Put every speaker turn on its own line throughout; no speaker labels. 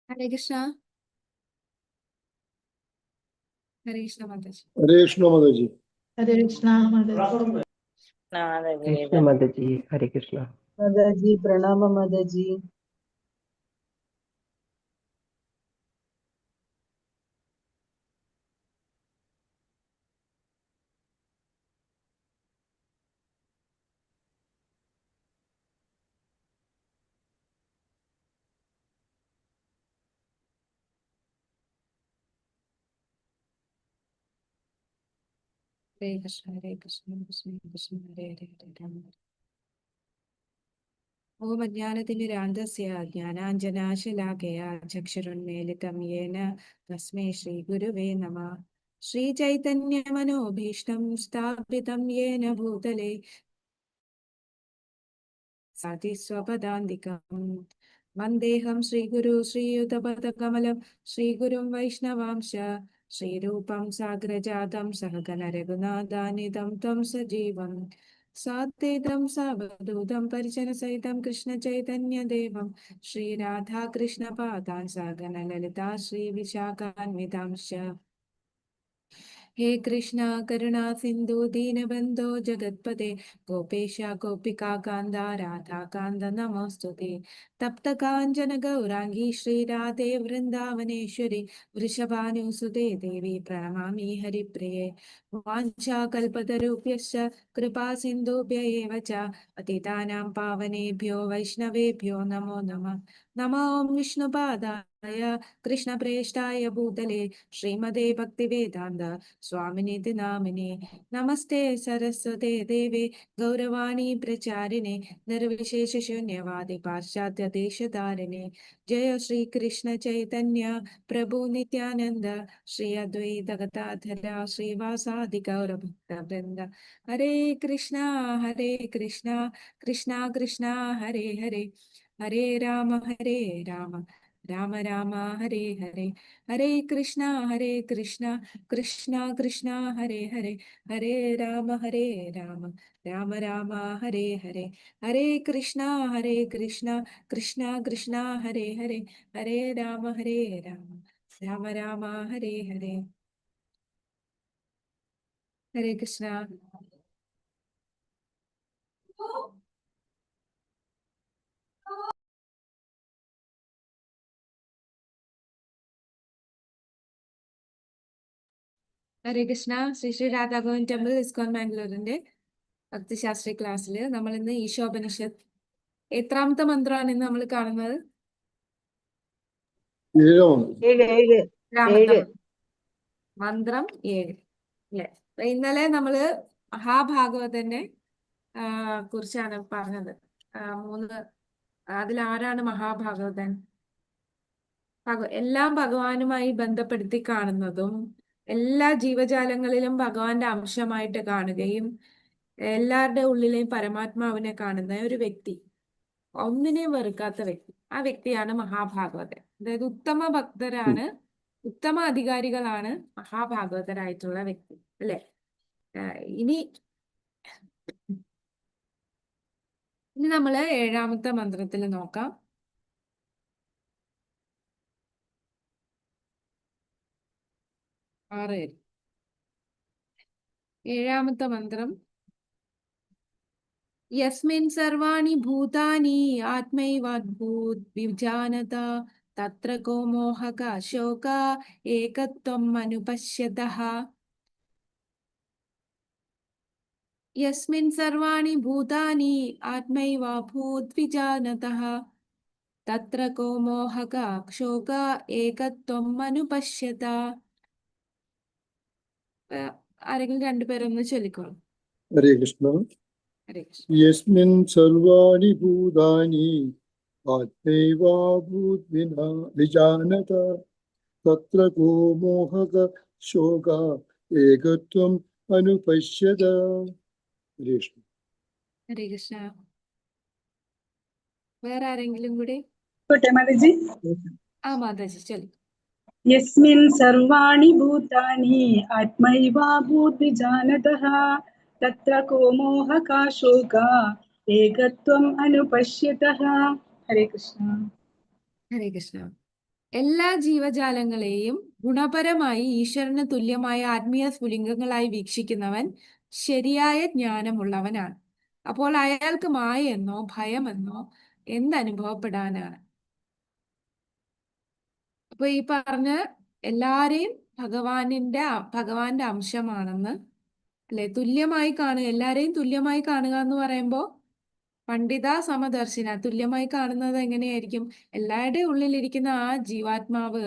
Hare Krishna. Hare Krishna Mataji.
Hare Krishna Mataji.
Hare Krishna Mataji.
Krishna Mataji. Hare Krishna.
Mataji, Pranama Mataji.
Hare Krishna, Hare Krishna, Krishna Krishna, Hare Hare, Hare Rama. ഓം അജ്ഞാനതിമിരാന്തസ്യ ജ്ഞാനാഞ്ജനാശലാകയാ ചക്ഷുരുന്മീലിതം യേന തസ്മൈ ശ്രീഗുരുവേ നമഃ. ശ്രീചൈതന്യമനോഭീഷ്ടം സ്ഥാപിതം യേന ഭൂതലേ സാതിസ്വപദാന്തികം വന്ദേഹം ശ്രീഗുരു ശ്രീയുതപദകമലം ശ്രീഗുരും വൈഷ്ണവാംശ ശ്രീരൂപം സാഗ്രജാതം സഹഗണ രഘുനാഥാനിധം ത്വം സജീവം സാദ്വൈതം സാവധൂതം പരിജനസഹിതം കൃഷ്ണ ചൈതന്യദേവം ശ്രീരാധാകൃഷ്ണപാദാൻ സഹഗണ ലളിതാ ശ്രീവിശാഖാന്വിതാംശ. हे कृष्णा करुणा सिंधु दीनबंधो जगत्पते गोपेश गोपिका कांदा राधा कांद नमोस्तुते. तप्त कांचन गौरांगी श्री राधे वृंदावनेश्वरी वृषभानुसुते देवी प्रणमामि हरिप्रिये. वाञ्छाकल्पतरुभ्यश्च कृपा सिन्धुभ्य एव च पतितानां पावनेभ्यो वैष्णवेभ्यो नमो नमः. नमो विष्णुपादाय कृष्णप्रेष्ठाय भूतले श्रीमते भक्तिवेदान्त स्वामिनिति नामिने. नमस्ते सरस्वते देवे गौरवाणी प्रचारिणे निर्विशेष शून्यवादि पाश्चात्य देशधारिणे. जय श्री कृष्ण चैतन्य प्रभु नित्यानंद श्री अद्वैत गदाधर श्रीवासादि गौर भक्त वृंद. हरे कृष्णा कृष्णा कृष्णा हरे हरे, हरे राम राम राम हरे हरे. हरे कृष्णा कृष्णा कृष्णा हरे हरे, हरे राम राम राम हरे हरे. हरे कृष्णा कृष्णा कृष्णा हरे हरे, हरे राम राम हरे हरे. हरे कृष्णा. ഹരേ കൃഷ്ണ. ശ്രീ ശ്രീ രാധാ ഗോവിന്ദ് ടെമ്പിൾ ഇസ്കോൺ ബാംഗ്ലൂരിന്റെ ഭക്തിശാസ്ത്രി ക്ലാസ്സിൽ നമ്മൾ ഇന്ന് ഈശോപനിഷത്ത് എത്രാമത്തെ മന്ത്രമാണ് ഇന്ന് നമ്മൾ കാണുന്നത്? ഏഴാമത്തെ മന്ത്രം 7 അല്ലെ. ഇന്നലെ നമ്മള് മഹാഭാഗവതനെ കുറിച്ചാണ് പറഞ്ഞത്. 3 അതിലാരാണ് മഹാഭാഗവതൻ? എല്ലാം ഭഗവാനുമായി ബന്ധപ്പെടുത്തി കാണുന്നതും എല്ലാ ജീവജാലങ്ങളിലും ഭഗവാന്റെ അംശമായിട്ട് കാണുകയും എല്ലാവരുടെ ഉള്ളിലെയും പരമാത്മാവിനെ കാണുന്ന ഒരു വ്യക്തി, ഒന്നിനെയും വെറുക്കാത്ത വ്യക്തി, ആ വ്യക്തിയാണ് മഹാഭാഗവതൻ. അതായത് ഉത്തമ ഭക്തരാണ്, ഉത്തമ അധികാരികളാണ് മഹാഭാഗവതരായിട്ടുള്ള വ്യക്തി അല്ലെ. ഇനി നമ്മള് 7ാമത്തെ മന്ത്രത്തിൽ നോക്കാം. ഏഴാമത്തെ മന്ത്രം. യസ്മിൻ സർവാണി ഭൂതാനി ആത്മൈവാദ്ഭൂത് വിജാനത തത്ര കോ മോഹക ശോക ഏകത്വം അനുപശ്യതഃ. യസ്മിൻ സർവാണി ഭൂതാനി ആത്മൈവാഭൂത് വിജാനതഃ തത്ര കോ മോഹക ശോക ഏകത്വം അനുപശ്യത. ആരെങ്കിലും രണ്ടുപേരൊന്ന് ചൊല്ലിക്കോളൂ.
ഹരേ കൃഷ്ണ. യസ്മിൻ സർവാണി ഭൂതാനി ആത്മൈവാഭൂത് വിജാനത തത്ര കോ മോഹക ശോക ഏകത്വം അനുപശ്യത. ഹരേ കൃഷ്ണ.
ഹരേ കൃഷ്ണ. വേറെ ആരെങ്കിലും കൂടി?
മാതാജി.
മാതാജി ചൊല്ലു.
യസ്മിൻ സർവാണി ഭൂതാനി ആത്മൈവാഭൂത് വിജാനതഃ തത്ര കോ മോഹക ശോക ഏകത്വം അനുപശ്യതഃ. ഹരേ കൃഷ്ണ.
ഹരേ കൃഷ്ണ. എല്ലാ ജീവജാലങ്ങളെയും ഗുണപരമായി ഈശ്വരന് തുല്യമായ ആത്മീയ സ്ഫുലിംഗങ്ങളായി വീക്ഷിക്കുന്നവൻ ശരിയായ ജ്ഞാനമുള്ളവനാണ്. അപ്പോൾ അയാൾക്ക് മായെന്നോ ഭയമെന്നോ എന്തനുഭവപ്പെടാനാണ്? അപ്പൊ ഈ പറഞ്ഞ എല്ലാരെയും ഭഗവാന്റെ അംശമാണെന്ന് അല്ലെ, തുല്യമായി കാണുക, എല്ലാരെയും തുല്യമായി കാണുക എന്ന് പറയുമ്പോൾ പണ്ഡിത സമദർശിന, തുല്യമായി കാണുന്നത് എങ്ങനെയായിരിക്കും? എല്ലാവരുടെയും ഉള്ളിലിരിക്കുന്ന ആ ജീവാത്മാവ്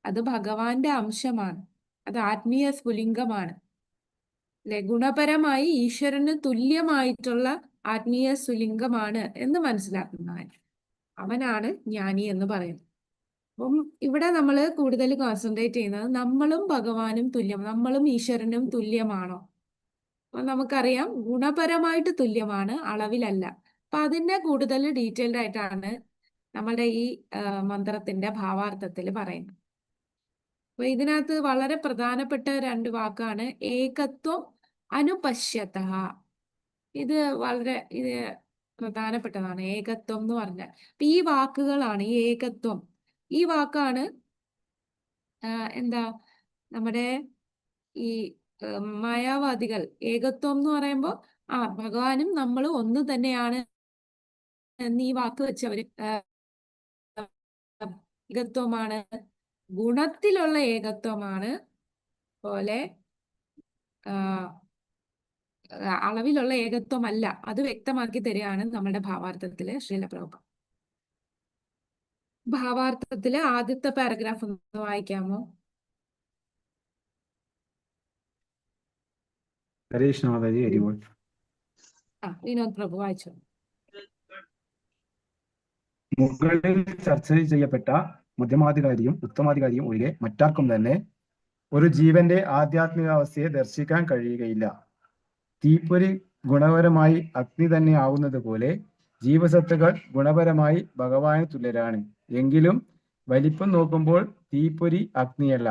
അത് ഭഗവാന്റെ അംശമാണ്, അത് ആത്മീയ സ്ഫുലിംഗമാണ് അല്ലെ, ഗുണപരമായി ഈശ്വരന് തുല്യമായിട്ടുള്ള ആത്മീയ സ്ഫുലിംഗമാണ് എന്ന് മനസ്സിലാക്കുന്നവൻ, അവനാണ് ജ്ഞാനി എന്ന് പറയുന്നത്. അപ്പം ഇവിടെ നമ്മൾ കൂടുതൽ കോൺസെൻട്രേറ്റ് ചെയ്യുന്നത് നമ്മളും ഭഗവാനും തുല്യം, നമ്മളും ഈശ്വരനും തുല്യമാണോ? അപ്പൊ നമുക്കറിയാം ഗുണപരമായിട്ട് തുല്യമാണ്, അളവിലല്ല. അപ്പൊ അതിന്റെ കൂടുതൽ ഡീറ്റെയിൽഡ് ആയിട്ടാണ് നമ്മുടെ ഈ മന്ത്രത്തിന്റെ ഭാവാർത്ഥത്തിൽ പറയുന്നത്. അപ്പൊ ഇതിനകത്ത് വളരെ പ്രധാനപ്പെട്ട 2 വാക്കാണ് ഏകത്വം, അനുപശ്യത. ഇത് പ്രധാനപ്പെട്ടതാണ്, ഏകത്വം എന്ന് പറഞ്ഞാൽ. അപ്പൊ ഈ വാക്കുകളാണ്, ഈ ഏകത്വം, ഈ വാക്കാണ് എന്താ നമ്മുടെ ഈ മായാവാദികൾ ഏകത്വം എന്ന് പറയുമ്പോൾ ഭഗവാനും നമ്മളും ഒന്ന് തന്നെയാണ് എന്ന് ഈ വാക്ക് വെച്ച് അവര് ഏകത്വമാണ്, ഗുണത്തിലുള്ള ഏകത്വമാണ്, പോലെ അളവിലുള്ള ഏകത്വമല്ല, അത് വ്യക്തമാക്കി തരികയാണ് നമ്മുടെ ഭാവാർത്ഥത്തില് ശ്രീല പ്രഭുപാദ്. ഭാവാർത്ഥത്തില് ആദ്യത്തെ പാരഗ്രാഫ് ഒന്ന് വായിക്കാമോ?
ഹരേഷ് മാതാജി അരിവോൾ.
വിനോദ് പ്രഭു വായിച്ചു.
മുകളിൽ ചർച്ച ചെയ്യപ്പെട്ട മധ്യമാധികാരിയും ഉത്തമാധികാരിയും ഒഴികെ മറ്റാർക്കും തന്നെ ഒരു ജീവന്റെ ആധ്യാത്മികാവസ്ഥയെ ദർശിക്കാൻ കഴിയുകയില്ല. തീപ്പൊരി ഗുണപരമായി അഗ്നി തന്നെ ആവുന്നത് പോലെ ജീവസത്തുക്കൾ ഗുണപരമായി ഭഗവാന് തുല്യരാണ്. എങ്കിലും വലിപ്പം നോക്കുമ്പോൾ തീപ്പൊരി അഗ്നിയല്ല.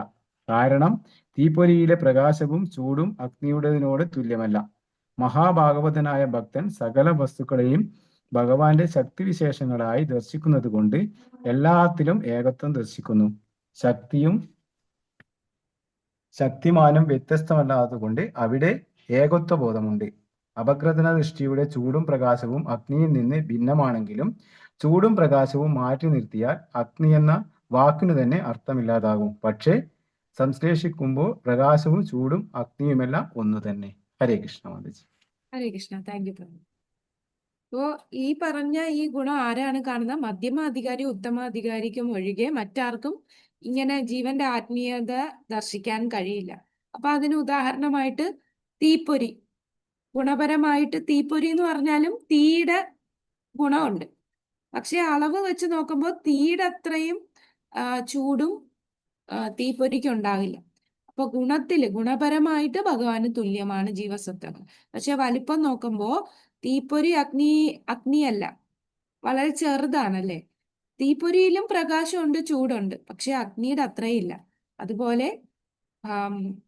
കാരണം തീപ്പൊരിയിലെ പ്രകാശവും ചൂടും അഗ്നിയുടേതിനോട് തുല്യമല്ല. മഹാഭാഗവതനായ ഭക്തൻ സകല വസ്തുക്കളെയും ഭഗവാന്റെ ശക്തിവിശേഷങ്ങളായി ദർശിക്കുന്നത് കൊണ്ട് എല്ലാത്തിലും ഏകത്വം ദർശിക്കുന്നു. ശക്തിമാനം വ്യത്യസ്തമല്ലാത്തതുകൊണ്ട് അവിടെ ഏകത്വബോധമുണ്ട്. അപഗ്രഥന ദൃഷ്ടിയുടെ ചൂടും പ്രകാശവും അഗ്നിയിൽ നിന്ന് ഭിന്നമാണെങ്കിലും ചൂടും പ്രകാശവും മാറ്റി നിർത്തിയാൽ അഗ്നി എന്ന വാക്കിന് തന്നെ അർത്ഥമില്ലാതാകും. പക്ഷേ സംശ്ലേഷിക്കുമ്പോൾ പ്രകാശവും ചൂടും അഗ്നിയുമെല്ലാം ഒന്നു തന്നെ. ഹരേ കൃഷ്ണ മാതാജി.
ഹരേ കൃഷ്ണ, താങ്ക് യു പ്രഭു. അപ്പോ ഈ പറഞ്ഞ ഈ ഗുണം ആരാണ് കാണുന്നത്? മധ്യമാധികാരി ഉത്തമാധികാരിക്കും ഒഴികെ മറ്റാർക്കും ഇങ്ങനെ ജീവന്റെ ആത്മീയത ദർശിക്കാൻ കഴിയില്ല. അപ്പൊ അതിന് ഉദാഹരണമായിട്ട് തീപ്പൊരി, ഗുണപരമായിട്ട് തീപ്പൊരി എന്ന് പറഞ്ഞാലും തീയുടെ ഗുണമുണ്ട്, പക്ഷെ അളവ് വെച്ച് നോക്കുമ്പോൾ തീയുടെ അത്രയും ചൂടും തീപ്പൊരിക്ക് ഉണ്ടാകില്ല. അപ്പൊ ഗുണപരമായിട്ട് ഭഗവാന് തുല്യമാണ് ജീവസത്വങ്ങൾ. പക്ഷെ വലിപ്പം നോക്കുമ്പോൾ തീപ്പൊരി അഗ്നിയല്ല, വളരെ ചെറുതാണല്ലേ. തീപ്പൊരിയിലും പ്രകാശമുണ്ട്, ചൂടുണ്ട്, പക്ഷെ അഗ്നിയുടെ അത്രയില്ല. അതുപോലെ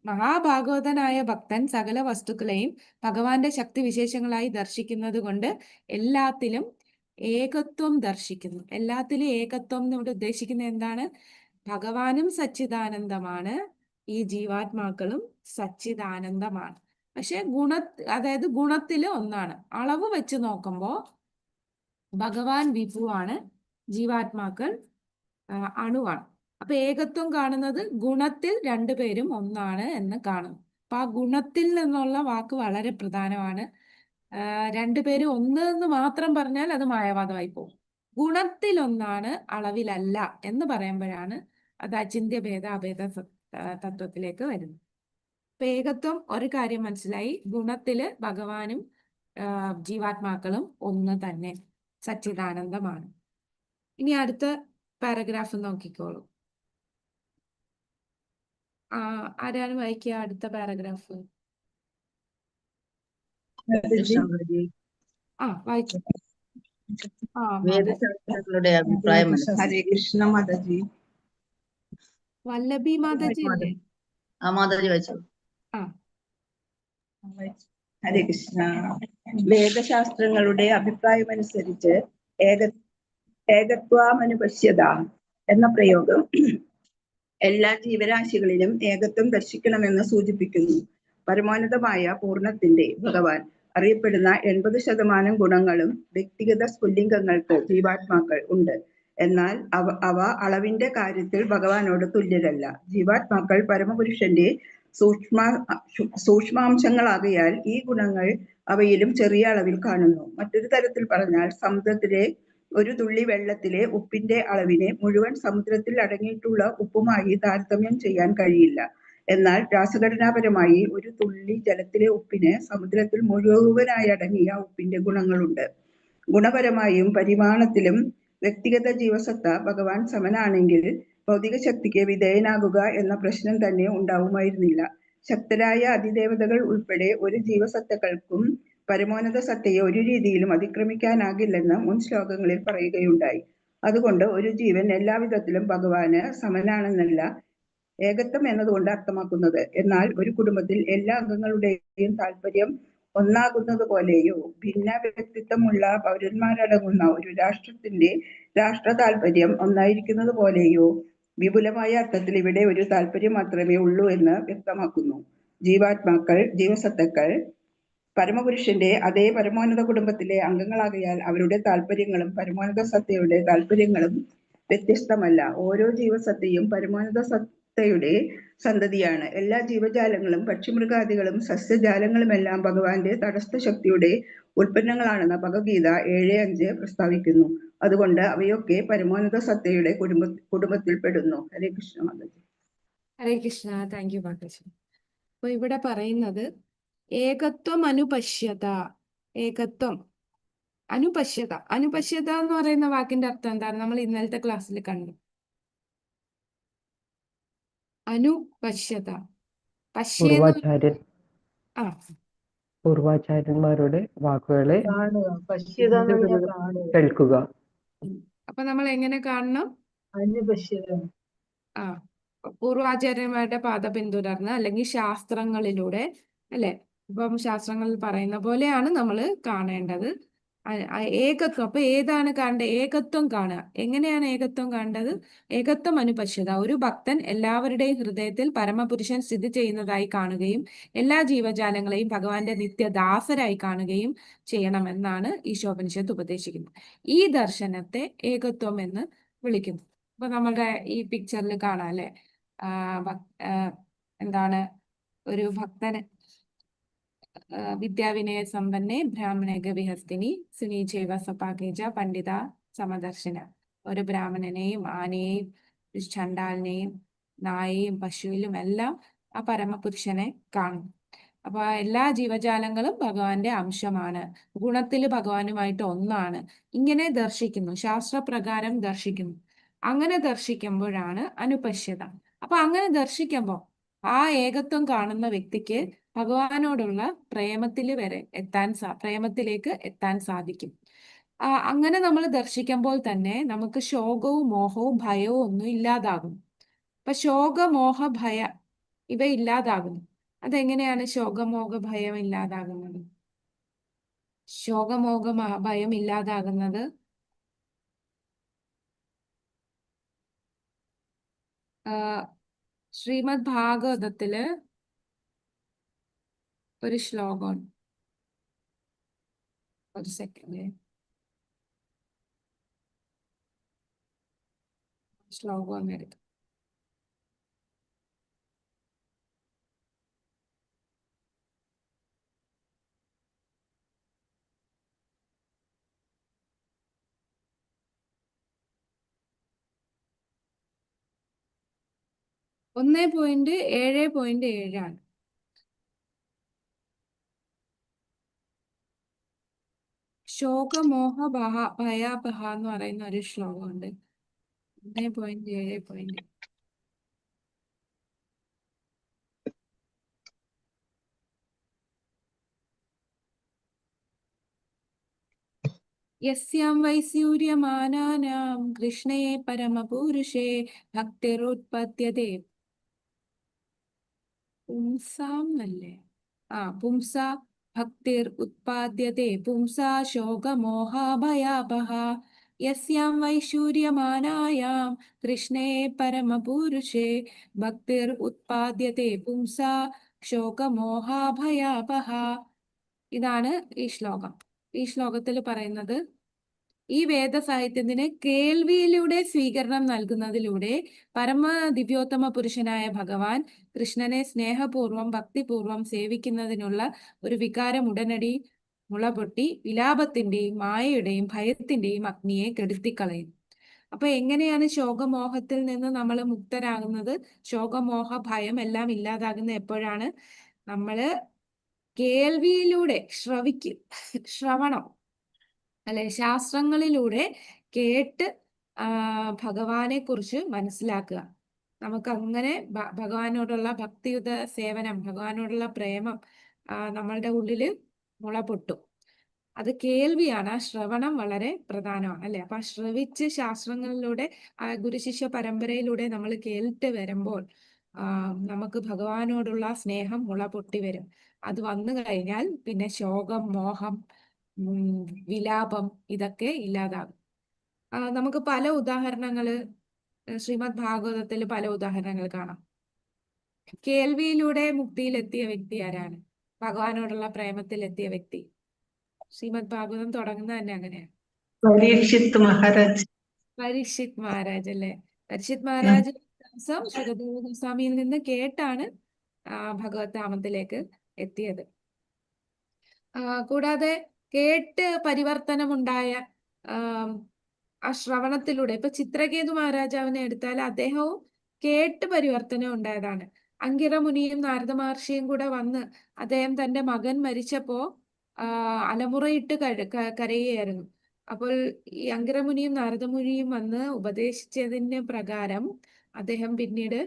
മഹാഭാഗവതനായ ഭക്തൻ സകല വസ്തുക്കളെയും ഭഗവാന്റെ ശക്തി വിശേഷങ്ങളായി ദർശിക്കുന്നത് കൊണ്ട് എല്ലാത്തിലും ഏകത്വം ദർശിക്കുന്നു. എല്ലാത്തിലും ഏകത്വം എന്നിവിടെ ഉദ്ദേശിക്കുന്നത് എന്താണ്? ഭഗവാനും സച്ചിദാനന്ദമാണ്, ഈ ജീവാത്മാക്കളും സച്ചിദാനന്ദമാണ്. പക്ഷെ അതായത് ഗുണത്തില് ഒന്നാണ്. അളവ് വെച്ച് നോക്കുമ്പോൾ ഭഗവാൻ വിഭുവാണ്, ജീവാത്മാക്കൾ അണുവാണ്. അപ്പൊ ഏകത്വം കാണുന്നത് ഗുണത്തിൽ രണ്ടുപേരും ഒന്നാണ് എന്ന് കാണുന്നു. അപ്പൊ ആ ഗുണത്തിൽ നിന്നുള്ള വാക്ക് വളരെ പ്രധാനമാണ്. രണ്ടുപേരും ഒന്ന് എന്ന് മാത്രം പറഞ്ഞാൽ അത് മായാവാദമായി പോകും. ഗുണത്തിൽ ഒന്നാണ്, അളവിലല്ല എന്ന് പറയുമ്പോഴാണ് അത് അചിന്ത്യ ഭേദാഭേദ തത്വത്തിലേക്ക് വരുന്നത്. അപ്പൊ ഏകത്വം ഒരു കാര്യം മനസ്സിലായി, ഗുണത്തില് ഭഗവാനും ജീവാത്മാക്കളും ഒന്ന് തന്നെ, സച്ചിദാനന്ദമാണ്. ഇനി അടുത്ത പാരഗ്രാഫ് നോക്കിക്കോളൂ. ആരാണ് വായിക്കുക അടുത്ത പാരഗ്രാഫ്? വായിച്ചു.
വേദശാസ്ത്രങ്ങളുടെ അഭിപ്രായം
ഹരേ കൃഷ്ണ മാതാജി.
വല്ലഭി മാതാജി അല്ലേ?
മാതാജി വായിച്ചു.
ഹരേ കൃഷ്ണ. വേദശാസ്ത്രങ്ങളുടെ അഭിപ്രായമനുസരിച്ച് ഏകത്വാമനുപശ്യത എന്ന പ്രയോഗം എല്ലാ ജീവരാശികളിലും ഏകത്വം ദർശിക്കണമെന്ന് സൂചിപ്പിക്കുന്നു. പരമോന്നതമായ പൂർണ്ണത്തിന്റെ ഭഗവാൻ അറിയപ്പെടുന്ന 80% ഗുണങ്ങളും വ്യക്തിഗത സ്ഫുല്ലിംഗങ്ങൾക്ക് ജീവാത്മാക്കൾ ഉണ്ട്. എന്നാൽ അവ അളവിന്റെ കാര്യത്തിൽ ഭഗവാനോട് തുല്യരല്ല. ജീവാത്മാക്കൾ പരമപുരുഷന്റെ സൂക്ഷ്മാംശങ്ങളാകയാൽ ഈ ഗുണങ്ങൾ അവയിലും ചെറിയ അളവിൽ കാണുന്നു. മറ്റൊരു തരത്തിൽ പറഞ്ഞാൽ സമുദ്രത്തിലെ ഒരു തുള്ളി വെള്ളത്തിലെ ഉപ്പിന്റെ അളവിനെ മുഴുവൻ സമുദ്രത്തിൽ അടങ്ങിയിട്ടുള്ള ഉപ്പുമായി താരതമ്യം ചെയ്യാൻ കഴിയില്ല. എന്നാൽ രാസഘടനാപരമായി ഒരു തുള്ളി ജലത്തിലെ ഉപ്പിന് സമുദ്രത്തിൽ മുഴുവനായി അടങ്ങിയ ഉപ്പിന്റെ ഗുണങ്ങളുണ്ട്. ഗുണപരമായും പരിമാണത്തിലും വ്യക്തിഗത ജീവസത്ത ഭഗവാൻ സമനാണെങ്കിൽ ഭൗതിക ശക്തിക്ക് വിധേയനാകുക എന്ന പ്രശ്നം തന്നെ ഉണ്ടാവുമായിരുന്നില്ല. ശക്തരായ അതിദേവതകൾ ഉൾപ്പെടെ ഒരു ജീവസത്തകൾക്കും പരമോന്നത സത്തയെ ഒരു രീതിയിലും അതിക്രമിക്കാനാകില്ലെന്ന് മുൻ ശ്ലോകങ്ങളിൽ പറയുകയുണ്ടായി. അതുകൊണ്ട് ഒരു ജീവൻ എല്ലാവിധത്തിലും ഭഗവാന് സമനാണെന്നല്ല ഏകത്വം എന്നതുകൊണ്ട് അർത്ഥമാക്കുന്നത്. എന്നാൽ ഒരു കുടുംബത്തിൽ എല്ലാ അംഗങ്ങളുടെയും താല്പര്യം ഒന്നാകുന്നത് പോലെയോ ഭിന്ന വ്യക്തിത്വമുള്ള പൗരന്മാരടങ്ങുന്ന ഒരു രാഷ്ട്രത്തിന്റെ രാഷ്ട്ര താല്പര്യം ഒന്നായിരിക്കുന്നത് പോലെയോ വിപുലമായ അർത്ഥത്തിൽ ഇവിടെ ഒരു താല്പര്യം മാത്രമേ ഉള്ളൂ എന്ന് വ്യക്തമാക്കുന്നു. ജീവാത്മാക്കൾ ജീവസത്തക്കൾ പരമപുരുഷന്റെ അതേ പരമോന്നത കുടുംബത്തിലെ അംഗങ്ങളാകയാൽ അവരുടെ താല്പര്യങ്ങളും പരമോന്നത സത്തയുടെ താല്പര്യങ്ങളും വ്യത്യസ്തമല്ല. ഓരോ ജീവസത്തയും പരമോന്നത സത്തയുടെ സന്തതിയാണ്. എല്ലാ ജീവജാലങ്ങളും പക്ഷിമൃഗാദികളും സസ്യജാലങ്ങളുമെല്ലാം ഭഗവാന്റെ തടസ്ഥ ശക്തിയുടെ ഉൽപ്പന്നങ്ങളാണെന്ന് ഭഗവത്ഗീത 7:5 പ്രസ്താവിക്കുന്നു. അതുകൊണ്ട് അവയൊക്കെ പരമോന്നത സത്തയുടെ കുടുംബത്തിൽ പെടുന്നു. ഹരേ കൃഷ്ണ മാതാജി.
ഹരേ കൃഷ്ണ. താങ്ക് യു മാതാജി. അപ്പൊ ഇവിടെ പറയുന്നത് ഏകത്വം അനുപശ്യത. ഏകത്വം അനുപശ്യത. അനുപശ്യത എന്ന് പറയുന്ന വാക്കിന്റെ അർത്ഥം എന്താണ്? നമ്മൾ ഇന്നലത്തെ ക്ലാസ്സിൽ കണ്ടു. അനുപശ്യത. പശ്യെന്ന് ആ
പൂർവാചാര്യന്മാരുടെ വാക്കുകളെ
കാണുക. പശ്യത എന്ന് പറഞ്ഞാൽ കാണുക.
കേൾക്കുക.
അപ്പൊ നമ്മൾ എങ്ങനെ കാണണം?
അനുപശ്യത.
ആ പൂർവാചാര്യന്മാരുടെ പാത പിന്തുടർന്ന് അല്ലെങ്കിൽ ശാസ്ത്രങ്ങളിലൂടെ, അല്ലെ? ഇപ്പം ശാസ്ത്രങ്ങളിൽ പറയുന്ന പോലെയാണ് നമ്മൾ കാണേണ്ടത്. ഏകത്വം. അപ്പൊ ഏതാണ് കാണേണ്ടത്? ഏകത്വം കാണുക. എങ്ങനെയാണ് ഏകത്വം കാണേണ്ടത്? ഏകത്വം അനുപശ്യത. ഒരു ഭക്തൻ എല്ലാവരുടെയും ഹൃദയത്തിൽ പരമപുരുഷൻ സ്ഥിതി ചെയ്യുന്നതായി കാണുകയും എല്ലാ ജീവജാലങ്ങളെയും ഭഗവാന്റെ നിത്യദാസരായി കാണുകയും ചെയ്യണമെന്നാണ് ഈശോപനിഷത്ത് ഉപദേശിക്കുന്നത്. ഈ ദർശനത്തെ ഏകത്വം എന്ന് വിളിക്കുന്നു. അപ്പൊ നമ്മുടെ ഈ പിക്ചറിൽ കാണാം, അല്ലെ? എന്താണ്? ഒരു ഭക്തന് വിദ്യാവിനയ സമ്പന്നെ ബ്രാഹ്മണ ഗവിഹസ്തിനി സുനീചൈവ സപാകേജ പണ്ഡിത സമദർശന. ഒരു ബ്രാഹ്മണനെയും ആനയെയും ചണ്ടാലിനെയും നായയും പശുവിലും എല്ലാം ആ പരമപുരുഷനെ കാണും. അപ്പൊ എല്ലാ ജീവജാലങ്ങളും ഭഗവാന്റെ അംശമാണ്, ഗുണത്തിൽ ഭഗവാനുമായിട്ട് ഒന്നാണ്. ഇങ്ങനെ ദർശിക്കുന്നു, ശാസ്ത്രപ്രകാരം ദർശിക്കുന്നു. അങ്ങനെ ദർശിക്കുമ്പോഴാണ് അനുപശ്യത. അപ്പൊ അങ്ങനെ ദർശിക്കുമ്പോൾ ആ ഏകത്വം കാണുന്ന വ്യക്തിക്ക് ഭഗവാനോടുള്ള പ്രേമത്തിലേക്ക് എത്താൻ സാധിക്കും. അങ്ങനെ നമ്മൾ ദർശിക്കുമ്പോൾ തന്നെ നമുക്ക് ശോകവും മോഹവും ഭയവും ഒന്നും ഇല്ലാതാകും. അപ്പൊ ശോകമോഹ ഭയ ഇവ ഇല്ലാതാകുന്നു. അതെങ്ങനെയാണ് ശോകമോഹ ഭയം ഇല്ലാതാകുന്നത്? ശോകമോഹ ഭയം ഇല്ലാതാകുന്നത് ശ്രീമദ് ഭാഗവതത്തില് ഒരു ശ്ലോകം. ഒരു സെക്കൻഡ്. ശ്ലോകം ഒന്ന് എടുത്തു. ഒന്ന് 1.7.7 ശോകമോഹ ഭയാപഹ എന്ന് പറയുന്ന ഒരു ശ്ലോകമുണ്ട്. 1.7. യസ്യാം വൈസ്യൂര്യമാനാനാം കൃഷ്ണേ പരമപുരുഷേ ഭക്തിരുത്പദ്യതേ. പുംസാം അല്ലേ? പുംസാ ഭക്തിർ ഉത്പാദ്യത്തെ പുംസാ ശോകമോഹാഭയാപഹ. യസ്യാം വൈശൂര്യമാനായാം കൃഷ്ണേ പരമപുരുഷേ ഭക്തിർ ഉത്പാദ്യത്തെ പുംസാ ശോകമോഹാഭയാപഹ. ഇതാണ് ഈ ശ്ലോകം. ഈ ശ്ലോകത്തിൽ പറയുന്നത് ഈ വേദസാഹിത്യത്തിന് കേൾവിയിലൂടെ സ്വീകരണം നൽകുന്നതിലൂടെ പരമ ദിവ്യോത്തമ പുരുഷനായ ഭഗവാൻ കൃഷ്ണനെ സ്നേഹപൂർവം ഭക്തിപൂർവം സേവിക്കുന്നതിനുള്ള ഒരു വികാരം ഉടനടി മുളപൊട്ടി വിലാപത്തിന്റെയും മായയുടെയും ഭയത്തിന്റെയും അഗ്നിയെ കെടുത്തിക്കളയുന്നു. അപ്പൊ എങ്ങനെയാണ് ശോകമോഹത്തിൽ നിന്ന് നമ്മൾ മുക്തരാകുന്നത്? ശോകമോഹ ഭയം എല്ലാം ഇല്ലാതാകുന്ന എപ്പോഴാണ്? നമ്മള് കേൾവിയിലൂടെ ശ്രവണം അല്ലെ, ശാസ്ത്രങ്ങളിലൂടെ കേട്ട് ഭഗവാനെ കുറിച്ച് മനസ്സിലാക്കുക. നമുക്ക് അങ്ങനെ ഭഗവാനോടുള്ള ഭക്തിയുത സേവനം, ഭഗവാനോടുള്ള പ്രേമം നമ്മളുടെ ഉള്ളില് മുള പൊട്ടും. അത് കേൾവിയാണ്. ആ ശ്രവണം വളരെ പ്രധാനമാണ് അല്ലെ. അപ്പൊ ശ്രവിച്ച് ശാസ്ത്രങ്ങളിലൂടെ ഗുരുശിഷ്യ പരമ്പരയിലൂടെ നമ്മൾ കേട്ട് വരുമ്പോൾ നമുക്ക് ഭഗവാനോടുള്ള സ്നേഹം മുള പൊട്ടി വരും. അത് വന്നു കഴിഞ്ഞാൽ പിന്നെ ശോകം, മോഹം, വിലാപം ഇതൊക്കെ ഇല്ലാതാകും. നമുക്ക് പല ഉദാഹരണങ്ങള് ശ്രീമദ് ഭാഗവതത്തിൽ പല ഉദാഹരണങ്ങൾ കാണാം. കേൾവിയിലൂടെ മുക്തിയിലെത്തിയ വ്യക്തി ആരാണ്? ഭഗവാനോടുള്ള പ്രേമത്തിലെത്തിയ വ്യക്തി. ശ്രീമദ് ഭാഗവതം തുടങ്ങുന്നത് തന്നെ അങ്ങനെയാണ്.
പരീക്ഷിത് മഹാരാജ്.
പരീക്ഷിത് മഹാരാജ് അല്ലെ. പരീക്ഷിത് മഹാരാജ് ദിവസം ശുകദേവ ഗോസ്വാമിയിൽ നിന്ന് കേട്ടാണ് ഭഗവത് ധാമത്തിലേക്ക് എത്തിയത്. കൂടാതെ കേട്ട് പരിവർത്തനമുണ്ടായ ആ ശ്രവണത്തിലൂടെ ഇപ്പൊ ചിത്രകേതു മഹാരാജാവിനെ എടുത്താൽ അദ്ദേഹവും കേട്ട് പരിവർത്തനം ഉണ്ടായതാണ്. അങ്കിര മുനിയും നാരദ മഹർഷിയും കൂടെ വന്ന് അദ്ദേഹം തന്റെ മകൻ മരിച്ചപ്പോ അലമുറയിട്ട് കരയുകയായിരുന്നു. അപ്പോൾ ഈ അങ്കിര മുനിയും നാരദ മുനിയും വന്ന് ഉപദേശിച്ചതിന് പ്രകാരം അദ്ദേഹം പിന്നീട്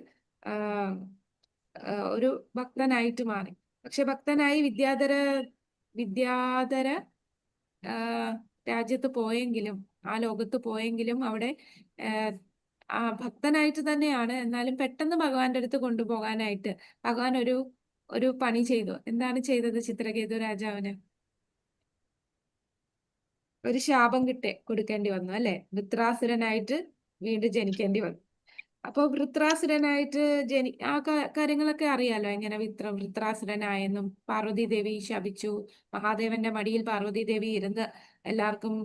ഒരു ഭക്തനായിട്ട് മാറി. പക്ഷെ ഭക്തനായി വിദ്യാധര രാജ്യത്ത് പോയെങ്കിലും, ആ ലോകത്ത് പോയെങ്കിലും അവിടെ ഭക്തനായിട്ട് തന്നെയാണ്. എന്നാലും പെട്ടെന്ന് ഭഗവാന്റെ അടുത്ത് കൊണ്ടുപോകാനായിട്ട് ഭഗവാൻ ഒരു പണി ചെയ്തു. എന്താണ് ചെയ്തത്? ചിത്രകേതു രാജാവിന് ഒരു ശാപം കൊടുക്കേണ്ടി വന്നു അല്ലെ. വൃത്രാസുരനായിട്ട് വീണ്ടും ജനിക്കേണ്ടി വന്നു. അപ്പൊ വൃത്രാസുരനായിട്ട് ആ കാര്യങ്ങളൊക്കെ അറിയാലോ, എങ്ങനെ വൃത്രാസുരനായെന്നും. പാർവതി ദേവി ശപിച്ചു. മഹാദേവന്റെ മടിയിൽ പാർവതി ദേവി ഇരുന്ന് എല്ലാവർക്കും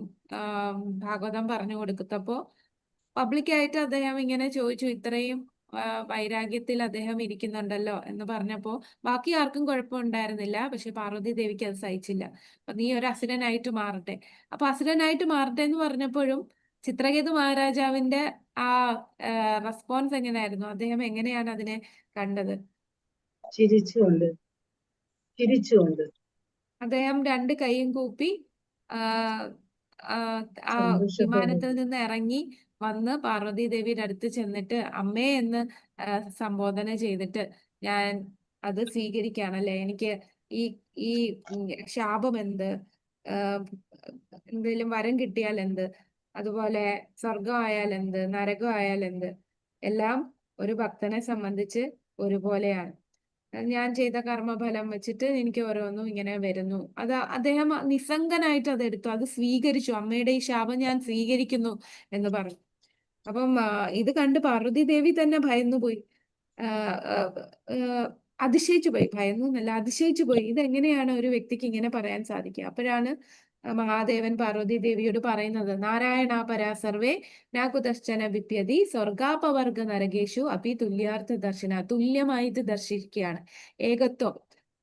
ഭാഗവതം പറഞ്ഞു കൊടുത്തപ്പോ പബ്ലിക്കായിട്ട് അദ്ദേഹം ഇങ്ങനെ ചോദിച്ചു, ഇത്രയും വൈരാഗ്യത്തിൽ അദ്ദേഹം ഇരിക്കുന്നുണ്ടല്ലോ എന്ന് പറഞ്ഞപ്പോ ബാക്കി ആർക്കും കുഴപ്പമുണ്ടായിരുന്നില്ല. പക്ഷെ പാർവതി ദേവിക്ക് അത് സഹിച്ചില്ല. അപ്പൊ നീ ഒരു അസുരനായിട്ട് മാറട്ടെ. അപ്പൊ അസുരനായിട്ട് മാറട്ടെ എന്ന് പറഞ്ഞപ്പോഴും ചിത്രകേതു മഹാരാജാവിന്റെ ആ റെസ്പോൺസ് എങ്ങനെയായിരുന്നു? അദ്ദേഹം എങ്ങനെയാണ് അതിനെ കണ്ടത്?
ചിരിച്ചുകൊണ്ട്.
അദ്ദേഹം രണ്ട് കൈയും കൂപ്പി ആ വിമാനത്തിൽ നിന്ന് ഇറങ്ങി വന്ന് പാർവതി ദേവിയുടെ അടുത്ത് ചെന്നിട്ട് അമ്മേ എന്ന് സംബോധന ചെയ്തിട്ട്, ഞാൻ അത് സ്വീകരിക്കുകയാണല്ലേ, എനിക്ക് ഈ ശാപം എന്ത്, എന്തെങ്കിലും വരം കിട്ടിയാൽ എന്ത്, അതുപോലെ സ്വർഗം ആയാൽ എന്ത്, നരകം ആയാൽ എന്ത്, എല്ലാം ഒരു ഭക്തനെ സംബന്ധിച്ച് ഒരുപോലെയാണ്. ഞാൻ ചെയ്ത കർമ്മഫലം വെച്ചിട്ട് എനിക്ക് ഓരോന്നും ഇങ്ങനെ വരുന്നു. അത് അദ്ദേഹം നിസ്സംഗനായിട്ട് അതെടുത്തു, അത് സ്വീകരിച്ചു. അമ്മയുടെ ഈ ശാപം ഞാൻ സ്വീകരിക്കുന്നു എന്ന് പറഞ്ഞു. അപ്പം ഇത് കണ്ട് പാർവതി ദേവി തന്നെ ഭയന്നുപോയി, അതിശയിച്ചു പോയി. ഭയന്നു എന്നല്ല, അതിശയിച്ചു പോയി. ഇതെങ്ങനെയാണ് ഒരു വ്യക്തിക്ക് ഇങ്ങനെ പറയാൻ സാധിക്കുക? അപ്പോഴാണ് മഹാദേവൻ പാർവതി ദേവിയോട് പറയുന്നത്, നാരായണ പരാ സർവേ ന കുതശ്ചന വിപ്യതി സ്വർഗാപവർഗ നരകേഷു അപി തുല്യാർത്ഥ ദർശന. തുല്യമായിട്ട് ദർശിക്കുകയാണ്, ഏകത്വം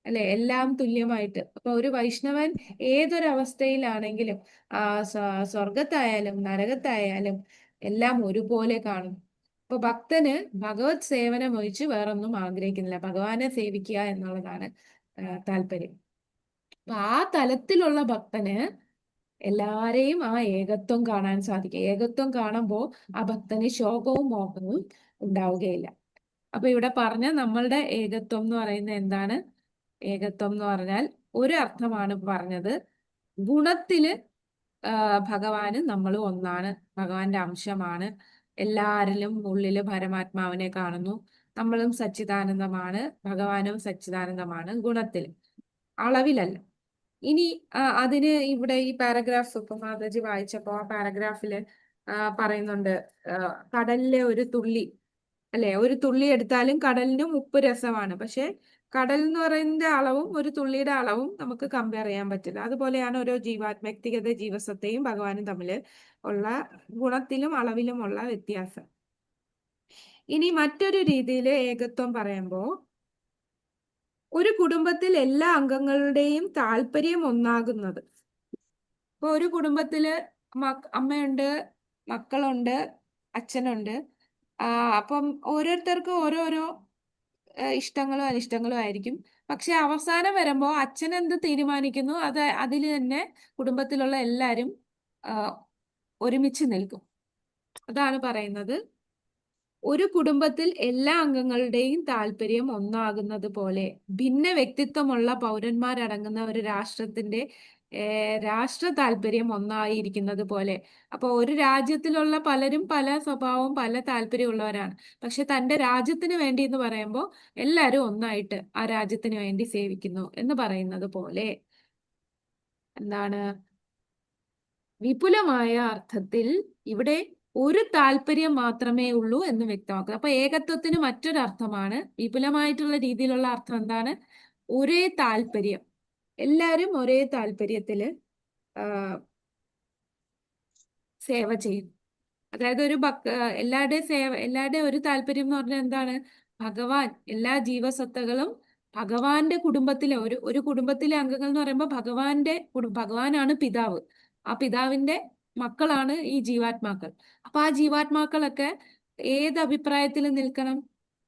അല്ലെ, എല്ലാം തുല്യമായിട്ട്. അപ്പൊ ഒരു വൈഷ്ണവൻ ഏതൊരവസ്ഥയിലാണെങ്കിലും സ്വർഗത്തായാലും നരകത്തായാലും എല്ലാം ഒരുപോലെ കാണും. അപ്പൊ ഭക്തന് ഭഗവത് സേവനം ഒഴിച്ച് വേറൊന്നും ആഗ്രഹിക്കുന്നില്ല, ഭഗവാനെ സേവിക്കുക എന്നുള്ളതാണ് താല്പര്യം. അപ്പൊ ആ തലത്തിലുള്ള ഭക്തന് എല്ലാരെയും ആ ഏകത്വം കാണാൻ സാധിക്കും. ഏകത്വം കാണുമ്പോൾ ആ ഭക്തന് ശോകവും മോഹവും ഉണ്ടാവുകയില്ല. അപ്പൊ ഇവിടെ പറഞ്ഞ നമ്മളുടെ ഏകത്വം എന്ന് പറയുന്നത് എന്താണ്? ഏകത്വം എന്ന് പറഞ്ഞാൽ ഒരു അർത്ഥമാണ് പറഞ്ഞത്, ഗുണത്തില് ഭഗവാന് നമ്മൾ ഒന്നാണ്, ഭഗവാന്റെ അംശമാണ്. എല്ലാരിലും ഉള്ളില് പരമാത്മാവിനെ കാണുന്നു. നമ്മളും സച്ചിദാനന്ദമാണ്, ഭഗവാനും സച്ചിദാനന്ദമാണ്. ഗുണത്തിൽ, അളവിലല്ല. ഇനി അതിന് ഇവിടെ ഈ പാരഗ്രാഫ് ഇപ്പൊ മാതാജി വായിച്ചപ്പോ ആ പാരഗ്രാഫില് പറയുന്നുണ്ട് കടലിലെ ഒരു തുള്ളി, അല്ലെ, ഒരു തുള്ളി എടുത്താലും കടലിനും ഉപ്പ് രസമാണ്. പക്ഷെ കടൽ എന്ന് പറയുന്ന അളവും ഒരു തുള്ളിയുടെ അളവും നമുക്ക് കമ്പയർ ചെയ്യാൻ പറ്റില്ല. അതുപോലെയാണ് ഓരോ വ്യക്തിഗത ജീവസത്തെയും ഭഗവാനും തമ്മിൽ ഉള്ള ഗുണത്തിലും അളവിലുമുള്ള വ്യത്യാസം. ഇനി മറ്റൊരു രീതിയിൽ ഏകത്വം പറയുമ്പോ, ഒരു കുടുംബത്തിൽ എല്ലാ അംഗങ്ങളുടെയും താല്പര്യം ഒന്നാകുന്നത്. ഇപ്പൊ ഒരു കുടുംബത്തില് അമ്മയുണ്ട്, മക്കളുണ്ട്, അച്ഛനുണ്ട്. അപ്പം ഓരോരുത്തർക്കും ഓരോരോ ഇഷ്ടങ്ങളും അനിഷ്ടങ്ങളും ആയിരിക്കും. പക്ഷെ അവസാനം വരുമ്പോ അച്ഛൻ എന്ത് തീരുമാനിക്കുന്നു അതിൽ തന്നെ കുടുംബത്തിലുള്ള എല്ലാരും ഒരുമിച്ച് നിൽക്കും. അതാണ് പറയുന്നത്, ഒരു കുടുംബത്തിൽ എല്ലാ അംഗങ്ങളുടെയും താല്പര്യം ഒന്നാകുന്നത് പോലെ ഭിന്ന വ്യക്തിത്വമുള്ള പൗരന്മാരടങ്ങുന്ന ഒരു രാഷ്ട്രത്തിന്റെ രാഷ്ട്ര താല്പര്യം ഒന്നായിരിക്കുന്നത് പോലെ. അപ്പൊ ഒരു രാജ്യത്തിലുള്ള പലരും പല സ്വഭാവവും പല താല്പര്യമുള്ളവരാണ്. പക്ഷെ തന്റെ രാജ്യത്തിന് വേണ്ടി എന്ന് പറയുമ്പോൾ എല്ലാവരും ഒന്നായിട്ട് ആ രാജ്യത്തിന് വേണ്ടി സേവിക്കുന്നു എന്ന് പറയുന്നത് പോലെ എന്താണ്, വിപുലമായ അർത്ഥത്തിൽ ഇവിടെ ഒരു താല്പര്യം മാത്രമേ ഉള്ളൂ എന്ന് വ്യക്തമാക്കുന്നത്. അപ്പൊ ഏകത്വത്തിന് മറ്റൊരർത്ഥമാണ്, വിപുലമായിട്ടുള്ള രീതിയിലുള്ള അർത്ഥം എന്താണ്, ഒരേ താല്പര്യം, എല്ലാവരും ഒരേ താല്പര്യത്തില് സേവ ചെയ്യുന്നു. അതായത് എല്ലാവരുടെയും ഒരു താല്പര്യം എന്ന് പറഞ്ഞാൽ എന്താണ്, ഭഗവാൻ, എല്ലാ ജീവസത്തകളും ഭഗവാന്റെ കുടുംബത്തിലെ ഒരു കുടുംബത്തിലെ അംഗങ്ങൾ എന്ന് പറയുമ്പോൾ ഭഗവാനാണ് പിതാവ്. ആ പിതാവിന്റെ മക്കളാണ് ഈ ജീവാത്മാക്കൾ. അപ്പൊ ആ ജീവാത്മാക്കളൊക്കെ ഏത് അഭിപ്രായത്തിൽ നിൽക്കണം,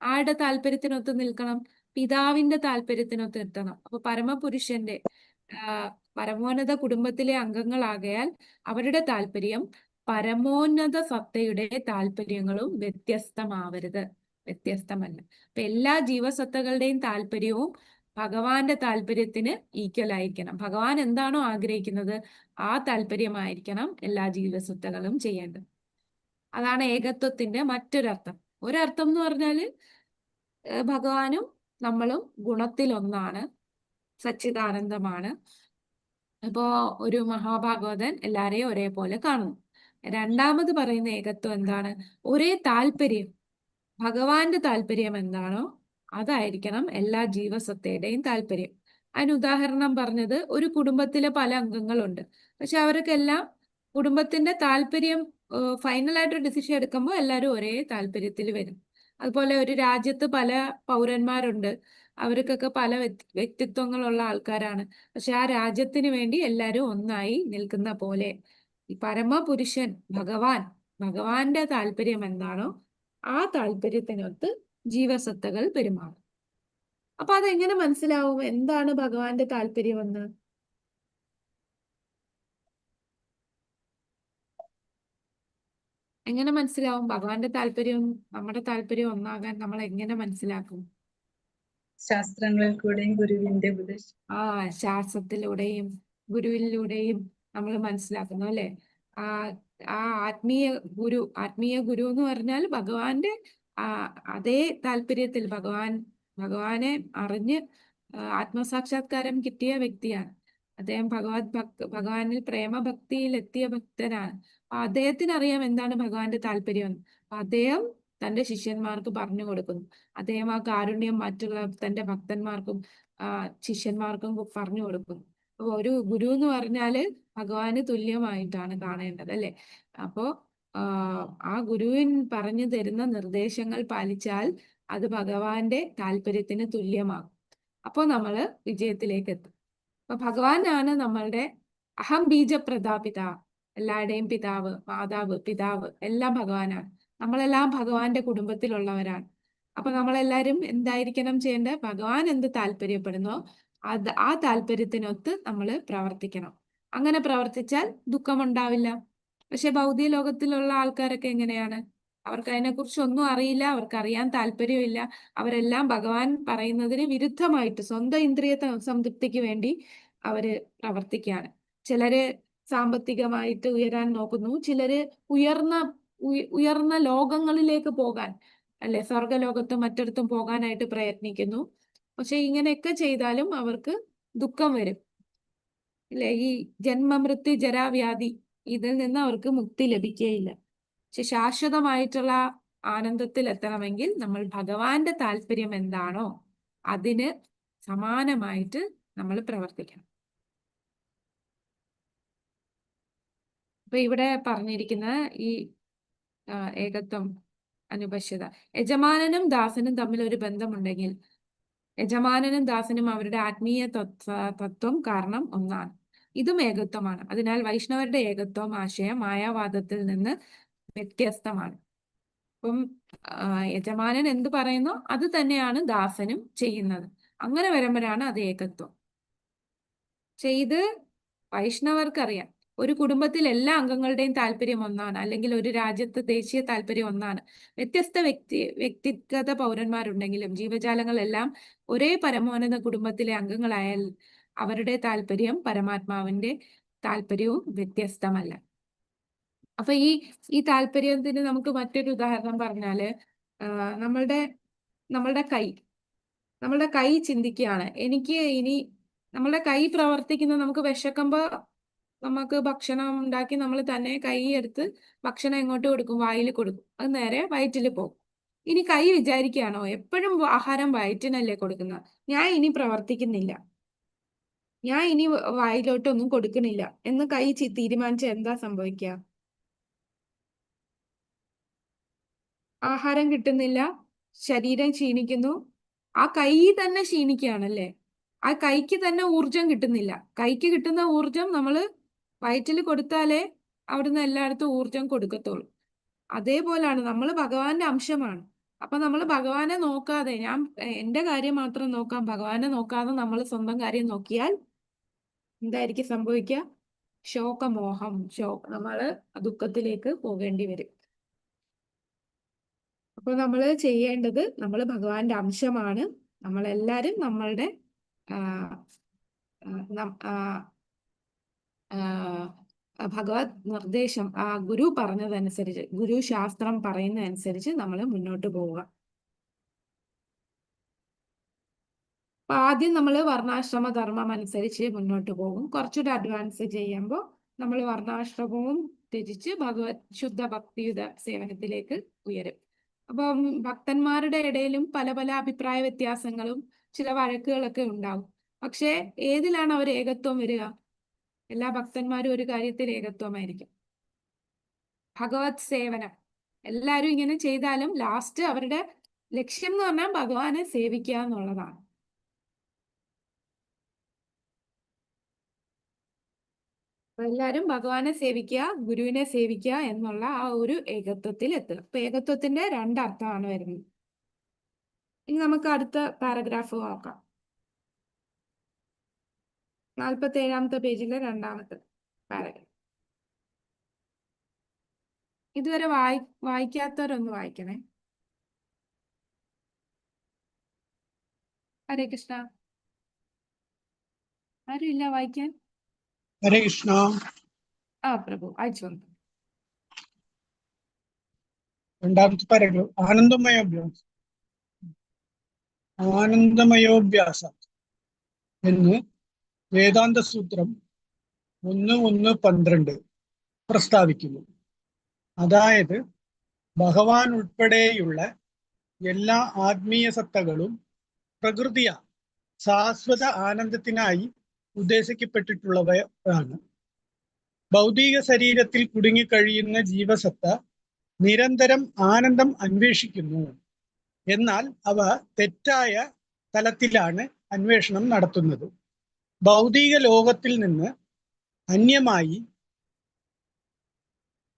ആരുടെ താല്പര്യത്തിനൊത്ത് നിൽക്കണം, പിതാവിന്റെ താല്പര്യത്തിനൊത്ത് നിർത്തണം. അപ്പൊ പരമപുരുഷന്റെ പരമോന്നത കുടുംബത്തിലെ അംഗങ്ങളാകയാൽ അവരുടെ താല്പര്യം പരമോന്നത സത്തയുടെ താല്പര്യങ്ങളും വ്യത്യസ്തമല്ല. അപ്പൊ എല്ലാ ജീവസത്തകളുടെയും താല്പര്യവും ഭഗവാന്റെ താല്പര്യത്തിന് ഈക്വൽ ആയിരിക്കണം. ഭഗവാൻ എന്താണോ ആഗ്രഹിക്കുന്നത് ആ താല്പര്യമായിരിക്കണം എല്ലാ ജീവസത്തകളും ചെയ്യേണ്ടത്. അതാണ് ഏകത്വത്തിന്റെ മറ്റൊരർത്ഥം. ഒരർത്ഥം എന്ന് പറഞ്ഞാല് ഭഗവാനും നമ്മളും ഗുണത്തിലൊന്നാണ്, സച്ചിദാനന്ദമാണ്. ഇപ്പോ ഒരു മഹാഭാഗവതൻ എല്ലാരെയും ഒരേപോലെ കാണുന്നു. രണ്ടാമത് പറയുന്ന ഏകത്വം എന്താണ്, ഒരേ താല്പര്യം, ഭഗവാന്റെ താല്പര്യം എന്താണോ അതായിരിക്കണം എല്ലാ ജീവസത്തയുടെയും താല്പര്യം. അതിന് ഉദാഹരണം പറഞ്ഞത്, ഒരു കുടുംബത്തിലെ പല അംഗങ്ങളുണ്ട്, പക്ഷെ അവർക്കെല്ലാം കുടുംബത്തിന്റെ താല്പര്യം ഫൈനലായിട്ടൊരു ഡിസിഷൻ എടുക്കുമ്പോൾ എല്ലാവരും ഒരേ താല്പര്യത്തിൽ വരും. അതുപോലെ ഒരു രാജ്യത്ത് പല പൗരന്മാരുണ്ട്, അവർക്കൊക്കെ പല വ്യക്തിത്വങ്ങളുള്ള ആൾക്കാരാണ്, പക്ഷെ ആ രാജ്യത്തിന് വേണ്ടി എല്ലാവരും ഒന്നായി നിൽക്കുന്ന പോലെ ഈ പരമപുരുഷൻ ഭഗവാന്റെ താല്പര്യം എന്താണോ ആ താല്പര്യത്തിനൊത്ത് ജീവസത്തകൾ പെരുമാറും. അപ്പൊ അതെങ്ങനെ മനസ്സിലാവും എന്താണ് ഭഗവാന്റെ താല്പര്യമെന്ന്? എങ്ങനെ മനസ്സിലാവും ഭഗവാന്റെ താല്പര്യവും നമ്മുടെ താല്പര്യവും ഒന്നാകാൻ നമ്മൾ എങ്ങനെ മനസ്സിലാക്കും?
ശാസ്ത്രങ്ങളിൽ കൂടെയും ഗുരുവിന്റെ ഉപദേശം.
ശാസ്ത്രത്തിലൂടെയും ഗുരുവിലൂടെയും നമ്മൾ മനസ്സിലാക്കുന്നു, അല്ലെ? ആ ആത്മീയ ഗുരു എന്ന് പറഞ്ഞാൽ ഭഗവാന്റെ അതേ താല്പര്യത്തിൽ ഭഗവാനെ അറിഞ്ഞ് ആത്മസാക്ഷാത്കാരം കിട്ടിയ വ്യക്തിയാണ് അദ്ദേഹം. ഭഗവാനിൽ പ്രേമഭക്തിയിൽ എത്തിയ ഭക്തനാണ്. അദ്ദേഹത്തിന് അറിയാം എന്താണ് ഭഗവാന്റെ താല്പര്യം. അദ്ദേഹം തന്റെ ശിഷ്യന്മാർക്ക് പറഞ്ഞു കൊടുക്കുന്നു. അദ്ദേഹം ആ കാരുണ്യം മറ്റുള്ള തന്റെ ഭക്തന്മാർക്കും ശിഷ്യന്മാർക്കും പറഞ്ഞു കൊടുക്കുന്നു. അപ്പൊ ഒരു ഗുരു എന്ന് പറഞ്ഞാല് ഭഗവാന് തുല്യമായിട്ടാണ് കാണേണ്ടത്, അല്ലെ? അപ്പോ ആ ഗുരുവിൻ പറഞ്ഞു തരുന്ന നിർദ്ദേശങ്ങൾ പാലിച്ചാൽ അത് ഭഗവാന്റെ താല്പര്യത്തിന് തുല്യമാകും. അപ്പോൾ നമ്മള് വിജയത്തിലേക്ക് എത്തും. അപ്പൊ ഭഗവാനാണ് നമ്മളുടെ അഹം ബീജപ്രദാപിത, എല്ലാവരുടെയും പിതാവ്, മാതാവ്, പിതാവ് എല്ലാം ഭഗവാനാണ്. നമ്മളെല്ലാം ഭഗവാന്റെ കുടുംബത്തിലുള്ളവരാണ്. അപ്പൊ നമ്മളെല്ലാരും എന്തായിരിക്കണം ചെയ്യേണ്ടത്? ഭഗവാൻ എന്ത് താല്പര്യപ്പെടുന്നോ ആ താല്പര്യത്തിനൊത്ത് നമ്മൾ പ്രവർത്തിക്കണം. അങ്ങനെ പ്രവർത്തിച്ചാൽ ദുഃഖമുണ്ടാവില്ല. പക്ഷെ ഭൗതിക ലോകത്തിലുള്ള ആൾക്കാരൊക്കെ എങ്ങനെയാണ്? അവർക്ക് അതിനെക്കുറിച്ച് ഒന്നും അറിയില്ല, അവർക്ക് അറിയാൻ താല്പര്യമില്ല. അവരെല്ലാം ഭഗവാൻ പറയുന്നതിന് വിരുദ്ധമായിട്ട് സ്വന്തം ഇന്ദ്രിയ സംതൃപ്തിക്ക് വേണ്ടി അവര് പ്രവർത്തിക്കുകയാണ്. ചിലര് സാമ്പത്തികമായിട്ട് ഉയരാൻ നോക്കുന്നു, ചിലര് ഉയർന്ന ലോകങ്ങളിലേക്ക് പോകാൻ, അല്ലെ, സ്വർഗലോകത്തും മറ്റിടത്തും പോകാനായിട്ട് പ്രയത്നിക്കുന്നു. പക്ഷെ ഇങ്ങനെയൊക്കെ ചെയ്താലും അവർക്ക് ദുഃഖം വരും. ഇല്ലേ, ഈ ജന്മമൃത്യു ജരാവ്യാധി ഇതിൽ നിന്ന് അവർക്ക് മുക്തി ലഭിക്കുകയില്ല. പക്ഷെ ശാശ്വതമായിട്ടുള്ള ആനന്ദത്തിൽ എത്തണമെങ്കിൽ നമ്മൾ ഭഗവാന്റെ താല്പര്യം എന്താണോ അതിന് സമാനമായിട്ട് നമ്മൾ പ്രവർത്തിക്കണം. അപ്പൊ ഇവിടെ പറഞ്ഞിരിക്കുന്ന ഈ ഏകത്വം, അനുപശ്യത, യജമാനനും ദാസനും തമ്മിൽ ഒരു ബന്ധമുണ്ടെങ്കിൽ യജമാനനും ദാസനും അവരുടെ ആത്മീയ തത്വം കാരണം ഒന്നാണ്. ഇതും ഏകത്വമാണ്. അതിനാൽ വൈഷ്ണവരുടെ ഏകത്വം ആശയം മായാവാദത്തിൽ നിന്ന് വ്യത്യസ്തമാണ്. അപ്പം യജമാനൻ എന്ത് പറയുന്നോ അത് തന്നെയാണ് ദാസനും ചെയ്യുന്നത്. അങ്ങനെ വരുമ്പോഴാണ് അത് ഏകത്വം. ഇത് വൈഷ്ണവർക്കറിയാം, ഒരു കുടുംബത്തിൽ എല്ലാ അംഗങ്ങളുടെയും താല്പര്യം ഒന്നാണ്, അല്ലെങ്കിൽ ഒരു രാജ്യത്ത് ദേശീയ താല്പര്യം ഒന്നാണ്. വ്യത്യസ്ത വ്യക്തിഗത പൗരന്മാരുണ്ടെങ്കിലും ജീവജാലങ്ങളെല്ലാം ഒരേ പരമോന്നത കുടുംബത്തിലെ അംഗങ്ങളായാൽ അവരുടെ താല്പര്യം പരമാത്മാവിന്റെ താല്പര്യവും വ്യത്യസ്തമല്ല. അപ്പൊ ഈ താല്പര്യത്തിന് നമുക്ക് മറ്റൊരു ഉദാഹരണം പറഞ്ഞാല്, നമ്മളുടെ കൈ ചിന്തിക്കുകയാണ്, എനിക്ക് ഇനി നമ്മളുടെ കൈ പ്രവർത്തിക്കുന്നത്, നമുക്ക് വിശക്കുമ്പോ നമുക്ക് ഭക്ഷണം ഉണ്ടാക്കി നമ്മൾ തന്നെ കൈ എടുത്ത് ഭക്ഷണം എങ്ങോട്ട് കൊടുക്കും? വായിൽ കൊടുക്കും. അത് നേരെ വയറ്റിൽ പോകും. ഇനി കൈ വിചാരിക്കുകയാണോ, എപ്പോഴും ആഹാരം വയറ്റിനല്ലേ കൊടുക്കുന്നത്, ഞാൻ ഇനി പ്രവർത്തിക്കുന്നില്ല, ഞാൻ ഇനി വായിലോട്ടൊന്നും കൊടുക്കണില്ല എന്ന് കൈ തീരുമാനിച്ച എന്താ സംഭവിക്കുക? ആഹാരം കിട്ടുന്നില്ല, ശരീരം ക്ഷീണിക്കുന്നു, ആ കൈ തന്നെ ക്ഷീണിക്കുകയാണല്ലേ. ആ കൈക്ക് തന്നെ ഊർജം കിട്ടുന്നില്ല. കൈക്ക് കിട്ടുന്ന ഊർജം നമ്മള് വയറ്റിൽ കൊടുത്താലേ അവിടുന്ന് എല്ലായിടത്തും ഊർജം കൊടുക്കത്തുള്ളൂ. അതേപോലാണ് നമ്മൾ ഭഗവാന്റെ അംശമാണ്. അപ്പൊ നമ്മൾ ഭഗവാനെ നോക്കാതെ, ഞാൻ എന്റെ കാര്യം മാത്രം നോക്കാം, ഭഗവാനെ നോക്കാതെ നമ്മൾ സ്വന്തം കാര്യം നോക്കിയാൽ എന്തായിരിക്കും സംഭവിക്കുക? ശോകമോഹം, നമ്മള് ദുഃഖത്തിലേക്ക് പോകേണ്ടി വരും. അപ്പൊ നമ്മൾ ചെയ്യേണ്ടത്, നമ്മൾ ഭഗവാന്റെ അംശമാണ്. നമ്മളെല്ലാരും നമ്മളുടെ ഭഗവത് നിർദ്ദേശം, ഗുരു പറഞ്ഞതനുസരിച്ച്, ഗുരു ശാസ്ത്രം പറയുന്നതനുസരിച്ച് നമ്മൾ മുന്നോട്ട് പോവുക. അപ്പൊ ആദ്യം നമ്മൾ വർണ്ണാശ്രമ ധർമ്മം അനുസരിച്ച് മുന്നോട്ട് പോകും. കുറച്ചുകൂടെ അഡ്വാൻസ് ചെയ്യുമ്പോൾ നമ്മൾ വർണ്ണാശ്രമവും ത്യജിച്ച് ശുദ്ധ ഭക്തിയുത സേവനത്തിലേക്ക് ഉയരും. അപ്പം ഭക്തന്മാരുടെ ഇടയിലും പല പല അഭിപ്രായ വ്യത്യാസങ്ങളും ചില വഴക്കുകളൊക്കെ ഉണ്ടാവും. പക്ഷെ ഏതിലാണ് അവർ ഏകത്വം വരിക? എല്ലാ ഭക്തന്മാരും ഒരു കാര്യത്തിൽ ഏകത്വമായിരിക്കും, ഭഗവത് സേവനം. എല്ലാരും ഇങ്ങനെ ചെയ്താലും ലാസ്റ്റ് അവരുടെ ലക്ഷ്യം എന്ന് പറഞ്ഞാൽ ഭഗവാനെ സേവിക്കുക എന്നുള്ളതാണ്. അപ്പൊ എല്ലാരും ഭഗവാനെ സേവിക്കുക, ഗുരുവിനെ സേവിക്കുക എന്നുള്ള ആ ഒരു ഏകത്വത്തിൽ എത്തുക. അപ്പൊ ഏകത്വത്തിന്റെ രണ്ടർത്ഥമാണ് വരുന്നത്. ഇനി നമുക്ക് അടുത്ത പാരഗ്രാഫ് നോക്കാം. 47-ാമത്തെ പേജിലെ രണ്ടാമത്തെ പാരഗ്രാഫ്. ഇതുവരെ വായിക്കാത്തവരൊന്ന് വായിക്കണേ. ഹരേ കൃഷ്ണ. ആരും ഇല്ല വായിക്കാൻ?
ഹരേ കൃഷ്ണ.
പ്രഭു അയച്ചു വന്നു.
രണ്ടാമത്തെ പാരഗ്രാഫ്, ആനന്ദമയോഭ്യാസ എന്ന് വേദാന്ത സൂത്രം 1.1.12 പ്രസ്താവിക്കുന്നു. അതായത് ഭഗവാൻ ഉൾപ്പെടെയുള്ള എല്ലാ ആത്മീയ സത്തകളും പ്രകൃതിയ ശാശ്വത ആനന്ദത്തിനായി ഉദ്ദേശിക്കപ്പെട്ടിട്ടുള്ളവയാണ്. ഭൗതിക ശരീരത്തിൽ കുടുങ്ങിക്കഴിയുന്ന ജീവസത്ത നിരന്തരം ആനന്ദം അന്വേഷിക്കുന്നു. എന്നാൽ അവ തെറ്റായ തലത്തിലാണ് അന്വേഷണം നടത്തുന്നത്. ഭൗതിക ലോകത്തിൽ നിന്ന് അന്യമായി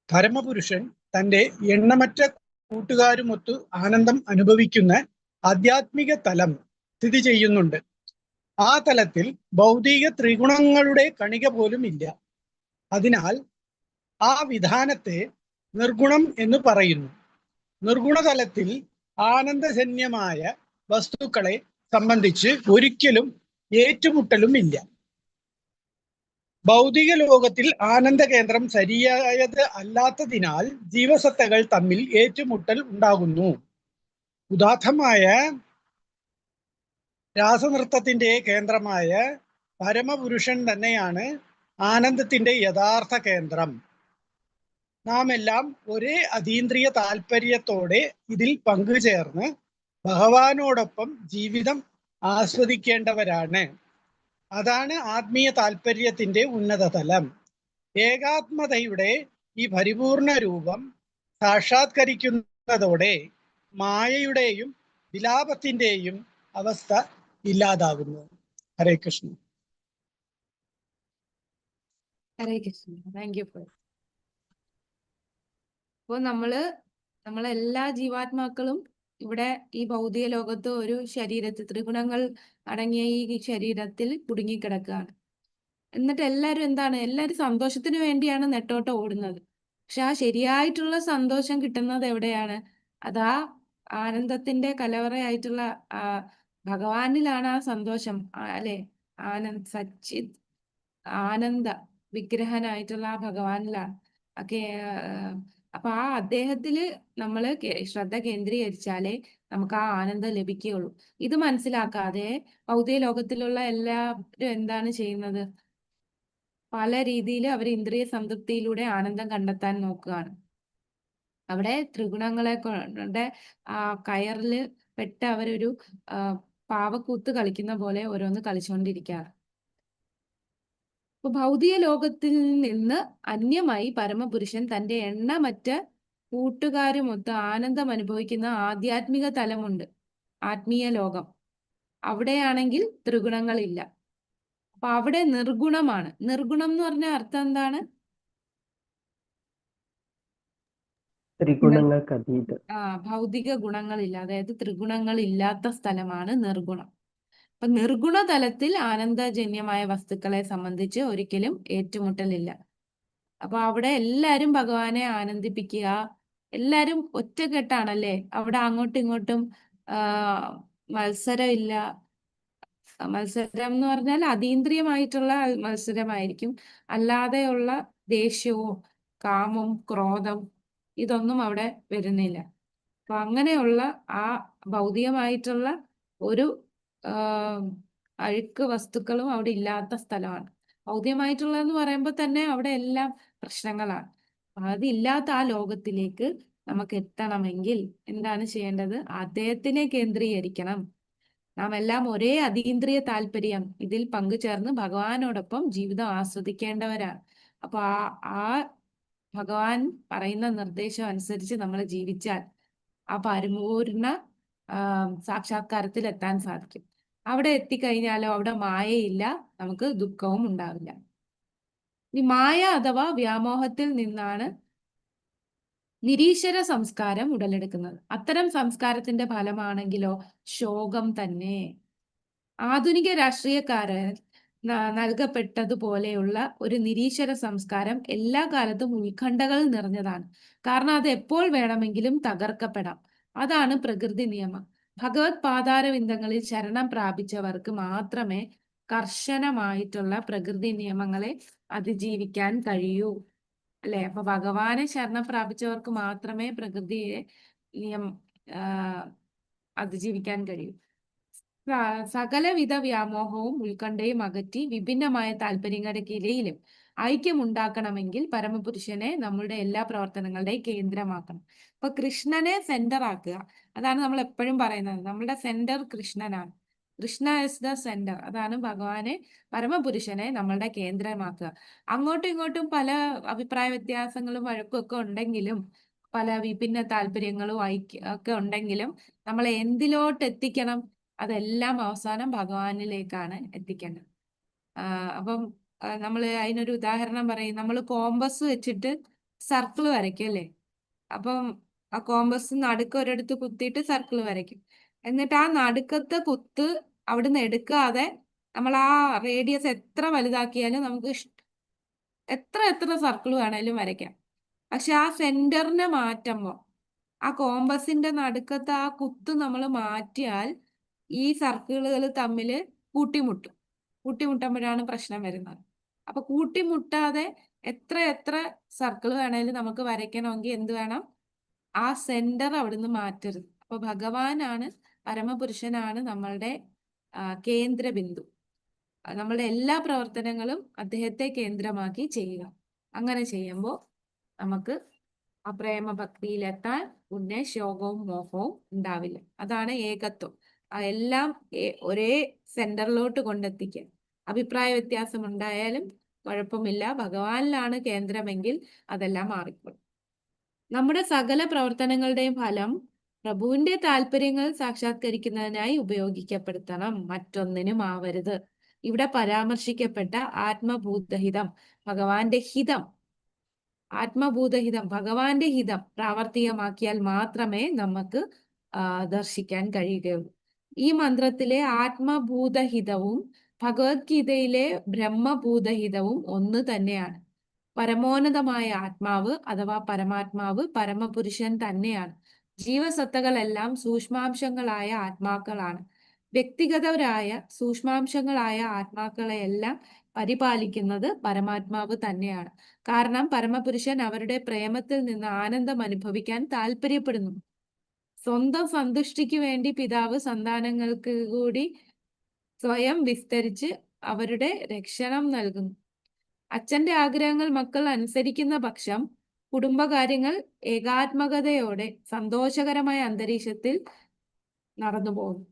പരമപുരുഷൻ തൻ്റെ എണ്ണമറ്റ കൂട്ടുകാരുമൊത്ത് ആനന്ദം അനുഭവിക്കുന്ന ആധ്യാത്മിക തലം സ്ഥിതി ചെയ്യുന്നുണ്ട്. ആ തലത്തിൽ ഭൗതിക ത്രിഗുണങ്ങളുടെ കണിക പോലും ഇല്ല. അതിനാൽ ആ വിധാനത്തെ നിർഗുണം എന്ന് പറയുന്നു. നിർഗുണതലത്തിൽ ആനന്ദജന്യമായ വസ്തുക്കളെ സംബന്ധിച്ച് ഒരിക്കലും ഏറ്റുമുട്ടലും ഇല്ല. ഭൗതിക ലോകത്തിൽ ആനന്ദ കേന്ദ്രം ശരിയായത് അല്ലാത്തതിനാൽ ജീവസത്തകൾ തമ്മിൽ ഏറ്റുമുട്ടൽ ഉണ്ടാകുന്നു. ഉദാത്തമായ രാസനൃത്തത്തിന്റെ കേന്ദ്രമായ പരമപുരുഷൻ തന്നെയാണ് ആനന്ദത്തിന്റെ യഥാർത്ഥ കേന്ദ്രം. നാം എല്ലാം ഒരേ അതീന്ദ്രിയ താല്പര്യത്തോടെ ഇതിൽ പങ്കുചേർന്ന് ഭഗവാനോടൊപ്പം ജീവിതം ആസ്വദിക്കേണ്ടവരാണ്. അതാണ് ആത്മീയ താല്പര്യത്തിന്റെ ഉന്നതതലം. ഏകാത്മതയുടെ ഈ പരിപൂർണ രൂപം സാക്ഷാത്കരിക്കുന്നതോടെ മായയുടെയും വിലാപത്തിന്റെയും അവസ്ഥ ഇല്ലാതാകുന്നു. Hare Krishna.
Hare Krishna. Thank you for. അപ്പോൾ നമ്മളെല്ലാ ജീവാത്മാക്കളും ഇവിടെ ഈ ഭൗതിക ലോകത്ത് ഒരു ശരീരത്തിൽ ത്രിഗുണങ്ങൾ അടങ്ങിയ ഈ ശരീരത്തിൽ കുടുങ്ങിക്കിടക്കുകയാണ്. എന്നിട്ട് എല്ലാവരും സന്തോഷത്തിന് വേണ്ടിയാണ് നെട്ടോട്ടം ഓടുന്നത്. പക്ഷെ ആ ശരിയായിട്ടുള്ള സന്തോഷം കിട്ടുന്നത് എവിടെയാണ്? അതാ ആനന്ദത്തിന്റെ കലവറയായിട്ടുള്ള ഭഗവാനിലാണ് ആ സന്തോഷം, അല്ലെ? സച്ചിത് ആനന്ദ വിഗ്രഹനായിട്ടുള്ള ആ ഭഗവാനിലാണ്. അപ്പൊ ആ അദ്ദേഹത്തില് നമ്മൾ ശ്രദ്ധ കേന്ദ്രീകരിച്ചാലേ നമുക്ക് ആ ആനന്ദം ലഭിക്കുകയുള്ളൂ. ഇത് മനസ്സിലാക്കാതെ ഭൗതിക ലോകത്തിലുള്ള എല്ലാവരും എന്താണ് ചെയ്യുന്നത്? പല രീതിയിൽ അവർ ഇന്ദ്രിയ സംതൃപ്തിയിലൂടെ ആനന്ദം കണ്ടെത്താൻ നോക്കുകയാണ്. അവിടെ ത്രിഗുണങ്ങളെ കൊണ്ട് ആ കയറിൽ പെട്ട് അവരൊരു പാവക്കൂത്ത് കളിക്കുന്ന പോലെ ഓരോന്ന് കളിച്ചുകൊണ്ടിരിക്കുകയാണ്. അപ്പൊ ഭൗതിക ലോകത്തിൽ നിന്ന് അന്യമായി പരമപുരുഷൻ തന്റെ എണ്ണമറ്റ കൂട്ടുകാരുമൊത്ത് ആനന്ദം അനുഭവിക്കുന്ന ആധ്യാത്മിക തലമുണ്ട്, ആത്മീയ ലോകം. അവിടെയാണെങ്കിൽ ത്രിഗുണങ്ങളില്ല. അപ്പൊ അവിടെ നിർഗുണമാണ്. നിർഗുണം എന്ന് പറഞ്ഞ അർത്ഥം എന്താണ്?
ത്രിഗുണങ്ങൾക്ക് അതീതം.
ഭൗതിക ഗുണങ്ങളില്ല, അതായത് ത്രിഗുണങ്ങളില്ലാത്ത സ്ഥലമാണ് നിർഗുണം. അപ്പൊ നിർഗുണ തലത്തിൽ ആനന്ദജന്യമായ വസ്തുക്കളെ സംബന്ധിച്ച് ഒരിക്കലും ഏറ്റുമുട്ടലില്ല. അപ്പൊ അവിടെ എല്ലാരും ഭഗവാനെ ആനന്ദിപ്പിക്കുക, എല്ലാരും ഒറ്റക്കെട്ടാണല്ലേ. അവിടെ അങ്ങോട്ടും ഇങ്ങോട്ടും മത്സരമില്ല. മത്സരം എന്ന് പറഞ്ഞാൽ അതീന്ദ്രിയമായിട്ടുള്ള മത്സരമായിരിക്കും, അല്ലാതെയുള്ള ദേഷ്യവും കാമം ക്രോധം ഇതൊന്നും അവിടെ വരുന്നില്ല. അപ്പൊ അങ്ങനെയുള്ള ആ ഭൗതികമായിട്ടുള്ള ഒരു അഴുക്ക് വസ്തുക്കളും അവിടെ ഇല്ലാത്ത സ്ഥലമാണ്. ഭൗതികമായിട്ടുള്ളതെന്ന് പറയുമ്പോൾ തന്നെ അവിടെ എല്ലാം പ്രശ്നങ്ങളാണ്. അതില്ലാത്ത ആ ലോകത്തിലേക്ക് നമുക്ക് എത്തണമെങ്കിൽ എന്താണ് ചെയ്യേണ്ടത്? അദ്ദേഹത്തിനെ കേന്ദ്രീകരിക്കണം. നാം എല്ലാം ഒരേ അതീന്ദ്രിയ താല്പര്യം ഇതിൽ പങ്കുചേർന്ന് ഭഗവാനോടൊപ്പം ജീവിതം ആസ്വദിക്കേണ്ടവരാണ്. അപ്പൊ ആ ഭഗവാൻ പറയുന്ന നിർദ്ദേശം അനുസരിച്ച് നമ്മൾ ജീവിച്ചാൽ ആ പരിപൂർണ സാക്ഷാത്കാരത്തിൽ എത്താൻ സാധിക്കും. അവിടെ എത്തിക്കഴിഞ്ഞാലോ അവിടെ മായയില്ല, നമുക്ക് ദുഃഖവും ഉണ്ടാവില്ല. ഈ മായ അഥവാ വ്യാമോഹത്തിൽ നിന്നാണ് നിരീശ്വര സംസ്കാരം ഉടലെടുക്കുന്നത്. അത്തരം സംസ്കാരത്തിന്റെ ഫലമാണെങ്കിലോ ശോകം തന്നെ. ആധുനിക രാഷ്ട്രീയക്കാരൻ നൽകപ്പെട്ടതുപോലെയുള്ള ഒരു നിരീശ്വര സംസ്കാരം എല്ലാ കാലത്തും ഉത്കണ്ഠകൾ നിറഞ്ഞതാണ്. കാരണം അത് എപ്പോൾ വേണമെങ്കിലും തകർക്കപ്പെടാം. അതാണ് പ്രകൃതി നിയമം. ഭഗവത് പാതാരവിന്ദങ്ങളിൽ ശരണം പ്രാപിച്ചവർക്ക് മാത്രമേ കർശനമായിട്ടുള്ള പ്രകൃതി നിയമങ്ങളെ അതിജീവിക്കാൻ കഴിയൂ, അല്ലെ? അപ്പൊ ഭഗവാനെ ശരണം പ്രാപിച്ചവർക്ക് മാത്രമേ പ്രകൃതിയെ അതിജീവിക്കാൻ കഴിയൂ. സകലവിധ വ്യാമോഹവും ഉത്കണ്ഠയും അകറ്റി വിഭിന്നമായ താല്പര്യങ്ങൾക്കിടയിലും ഐക്യമുണ്ടാക്കണമെങ്കിൽ പരമപുരുഷനെ നമ്മളുടെ എല്ലാ പ്രവർത്തനങ്ങളുടെയും കേന്ദ്രമാക്കണം. അപ്പൊ കൃഷ്ണനെ സെന്റർ ആക്കുക, അതാണ് നമ്മൾ എപ്പോഴും പറയുന്നത്. നമ്മളുടെ സെന്റർ കൃഷ്ണനാണ്. Krishna is the centre. അതാണ് ഭഗവാനെ, പരമപുരുഷനെ നമ്മളുടെ കേന്ദ്രമാക്കുക. അങ്ങോട്ടും ഇങ്ങോട്ടും പല അഭിപ്രായ വ്യത്യാസങ്ങളും വഴക്കും ഒക്കെ ഉണ്ടെങ്കിലും, പല വിഭിന്ന താല്പര്യങ്ങളും ഒക്കെ ഉണ്ടെങ്കിലും നമ്മളെ എന്തിലോട്ട് എത്തിക്കണം? അതെല്ലാം അവസാനം ഭഗവാനിലേക്കാണ് എത്തിക്കേണ്ടത്. അപ്പം നമ്മൾ അതിനൊരു ഉദാഹരണം പറയും. നമ്മൾ കോമ്പസ് വെച്ചിട്ട് സർക്കിൾ വരയ്ക്കും, അല്ലേ? അപ്പം ആ കോമ്പസ് നടുക്ക് ഒരിടത്ത് കുത്തിയിട്ട് സർക്കിൾ വരയ്ക്കും. എന്നിട്ട് ആ നടുക്കത്തെ കുത്ത് അവിടുന്ന് എടുക്കാതെ നമ്മൾ ആ റേഡിയസ് എത്ര വലുതാക്കിയാലും നമുക്ക് എത്ര സർക്കിൾ വേണേലും വരയ്ക്കാം. പക്ഷെ ആ സെന്ററിനെ മാറ്റുമ്പോൾ, ആ കോമ്പസിന്റെ നടുക്കത്തെ ആ കുത്ത് നമ്മൾ മാറ്റിയാൽ ഈ സർക്കിളുകൾ തമ്മിൽ കൂട്ടിമുട്ടുമ്പോഴാണ് പ്രശ്നം വരുന്നത്. അപ്പൊ കൂട്ടിമുട്ടാതെ എത്ര സർക്കിൾ വേണേലും നമുക്ക് വരയ്ക്കണമെങ്കിൽ എന്ത് വേണം? ആ സെന്റർ അവിടുന്ന് മാറ്റരുത്. അപ്പൊ ഭഗവാനാണ്, പരമപുരുഷനാണ് നമ്മളുടെ കേന്ദ്ര ബിന്ദു. നമ്മളുടെ എല്ലാ പ്രവർത്തനങ്ങളും അദ്ദേഹത്തെ കേന്ദ്രമാക്കി ചെയ്യുക. അങ്ങനെ ചെയ്യുമ്പോൾ നമുക്ക് ആ പ്രേമഭക്തിയിലെത്താൻ പിന്നെ ശോകവും മോഹവും ഉണ്ടാവില്ല. അതാണ് ഏകത്വം. എല്ലാം ഒരേ സെന്ററിലോട്ട് കൊണ്ടെത്തിക്കുക. അഭിപ്രായ വ്യത്യാസം ഉണ്ടായാലും കുഴപ്പമില്ല, ഭഗവാനിലാണ് കേന്ദ്രമെങ്കിൽ അതെല്ലാം മാറിക്കോളും. നമ്മുടെ സകല പ്രവർത്തനങ്ങളുടെയും ഫലം പ്രഭുവിന്റെ താല്പര്യങ്ങൾ സാക്ഷാത്കരിക്കുന്നതിനായി ഉപയോഗിക്കപ്പെടുത്തണം, മറ്റൊന്നിനും ആവരുത്. ഇവിടെ പരാമർശിക്കപ്പെട്ട ആത്മഭൂതഹിതം, ഭഗവാന്റെ ഹിതം, ആത്മഭൂതഹിതം ഭഗവാന്റെ ഹിതം പ്രാവർത്തികമാക്കിയാൽ മാത്രമേ നമുക്ക് ദർശിക്കാൻ കഴിയുകയുള്ളൂ. ഈ മന്ത്രത്തിലെ ആത്മഭൂതഹിതവും ഭഗവത്ഗീതയിലെ ബ്രഹ്മഭൂതഹിതവും ഒന്ന് തന്നെയാണ്. പരമോന്നതമായ ആത്മാവ് അഥവാ പരമാത്മാവ് പരമപുരുഷൻ തന്നെയാണ്. ജീവസത്തകളെല്ലാം സൂക്ഷ്മാംശങ്ങളായ ആത്മാക്കളാണ്. വ്യക്തിഗതരായ സൂക്ഷ്മാംശങ്ങളായ ആത്മാക്കളെയെല്ലാം പരിപാലിക്കുന്നത് പരമാത്മാവ് തന്നെയാണ്. കാരണം പരമപുരുഷൻ അവരുടെ പ്രേമത്തിൽ നിന്ന് ആനന്ദം അനുഭവിക്കാൻ താല്പര്യപ്പെടുന്നു. സ്വന്തം സന്തുഷ്ടിക്ക് വേണ്ടി പിതാവ് സന്താനങ്ങൾക്ക് കൂടി സ്വയം വിസ്തരിച്ച് അവരുടെ രക്ഷണം നൽകുന്നു. അച്ഛന്റെ ആഗ്രഹങ്ങൾ മക്കൾ അനുസരിക്കുന്ന പക്ഷം കുടുംബകാര്യങ്ങൾ ഏകാത്മകതയോടെ സന്തോഷകരമായ അന്തരീക്ഷത്തിൽ നടന്നു പോകും.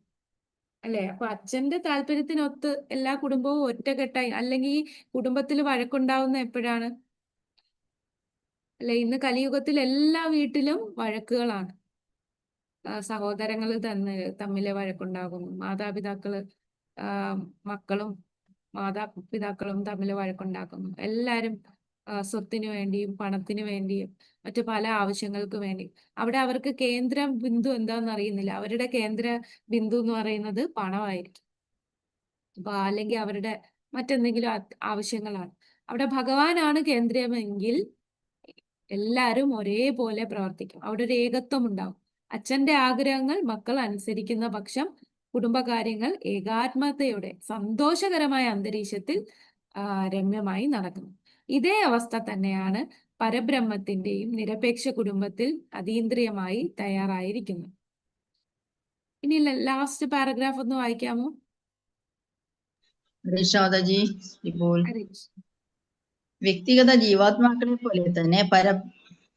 അല്ലെ? അപ്പൊ അച്ഛന്റെ താല്പര്യത്തിനൊത്ത് എല്ലാ കുടുംബവും ഒറ്റക്കെട്ടായി, അല്ലെങ്കിൽ ഈ കുടുംബത്തിൽ വഴക്കുണ്ടാവുന്ന എപ്പോഴാണ്? അല്ലെ? ഇന്ന് കലിയുഗത്തിൽ എല്ലാ വീട്ടിലും വഴക്കുകളാണ്. സഹോദരങ്ങൾ തമ്മില് വഴക്കുണ്ടാകുന്നു, മാതാപിതാക്കള് മക്കളും മാതാപിതാക്കളും തമ്മിൽ വഴക്കുണ്ടാക്കുന്നു. എല്ലാവരും സ്വത്തിനു വേണ്ടിയും പണത്തിനു വേണ്ടിയും മറ്റു പല ആവശ്യങ്ങൾക്ക് വേണ്ടി. അവിടെ അവർക്ക് കേന്ദ്ര ബിന്ദു എന്താണെന്ന് അറിയുന്നില്ല. അവരുടെ കേന്ദ്ര ബിന്ദു എന്ന് പറയുന്നത് പണമായിരിക്കും, അപ്പൊ അല്ലെങ്കിൽ അവരുടെ മറ്റെന്തെങ്കിലും ആവശ്യങ്ങളാണ്. അവിടെ ഭഗവാനാണ് കേന്ദ്രമെങ്കിൽ എല്ലാവരും ഒരേപോലെ പ്രവർത്തിക്കും. അവിടെ ഒരു ഏകത്വം ഉണ്ടാവും. അച്ഛന്റെ ആഗ്രഹങ്ങൾ മക്കൾ അനുസരിക്കുന്ന പക്ഷം കുടുംബകാര്യങ്ങൾ ഏകാത്മതയോടെ സന്തോഷകരമായ അന്തരീക്ഷത്തിൽ രമ്യമായി നടക്കുന്നു. ഇതേ അവസ്ഥ തന്നെയാണ് പരബ്രഹ്മത്തിന്റെയും നിരപേക്ഷ കുടുംബത്തിൽ അതീന്ദ്രിയമായി തയ്യാറായിരിക്കുന്നത്. ഇനി ലാസ്റ്റ് പാരഗ്രാഫ് ഒന്ന് വായിക്കാമോ?
മാതാജി, ഇപ്പോൾ
ഹരേ കൃഷ്ണ.
വ്യക്തിഗത ജീവാത്മാക്കളെ പോലെ തന്നെ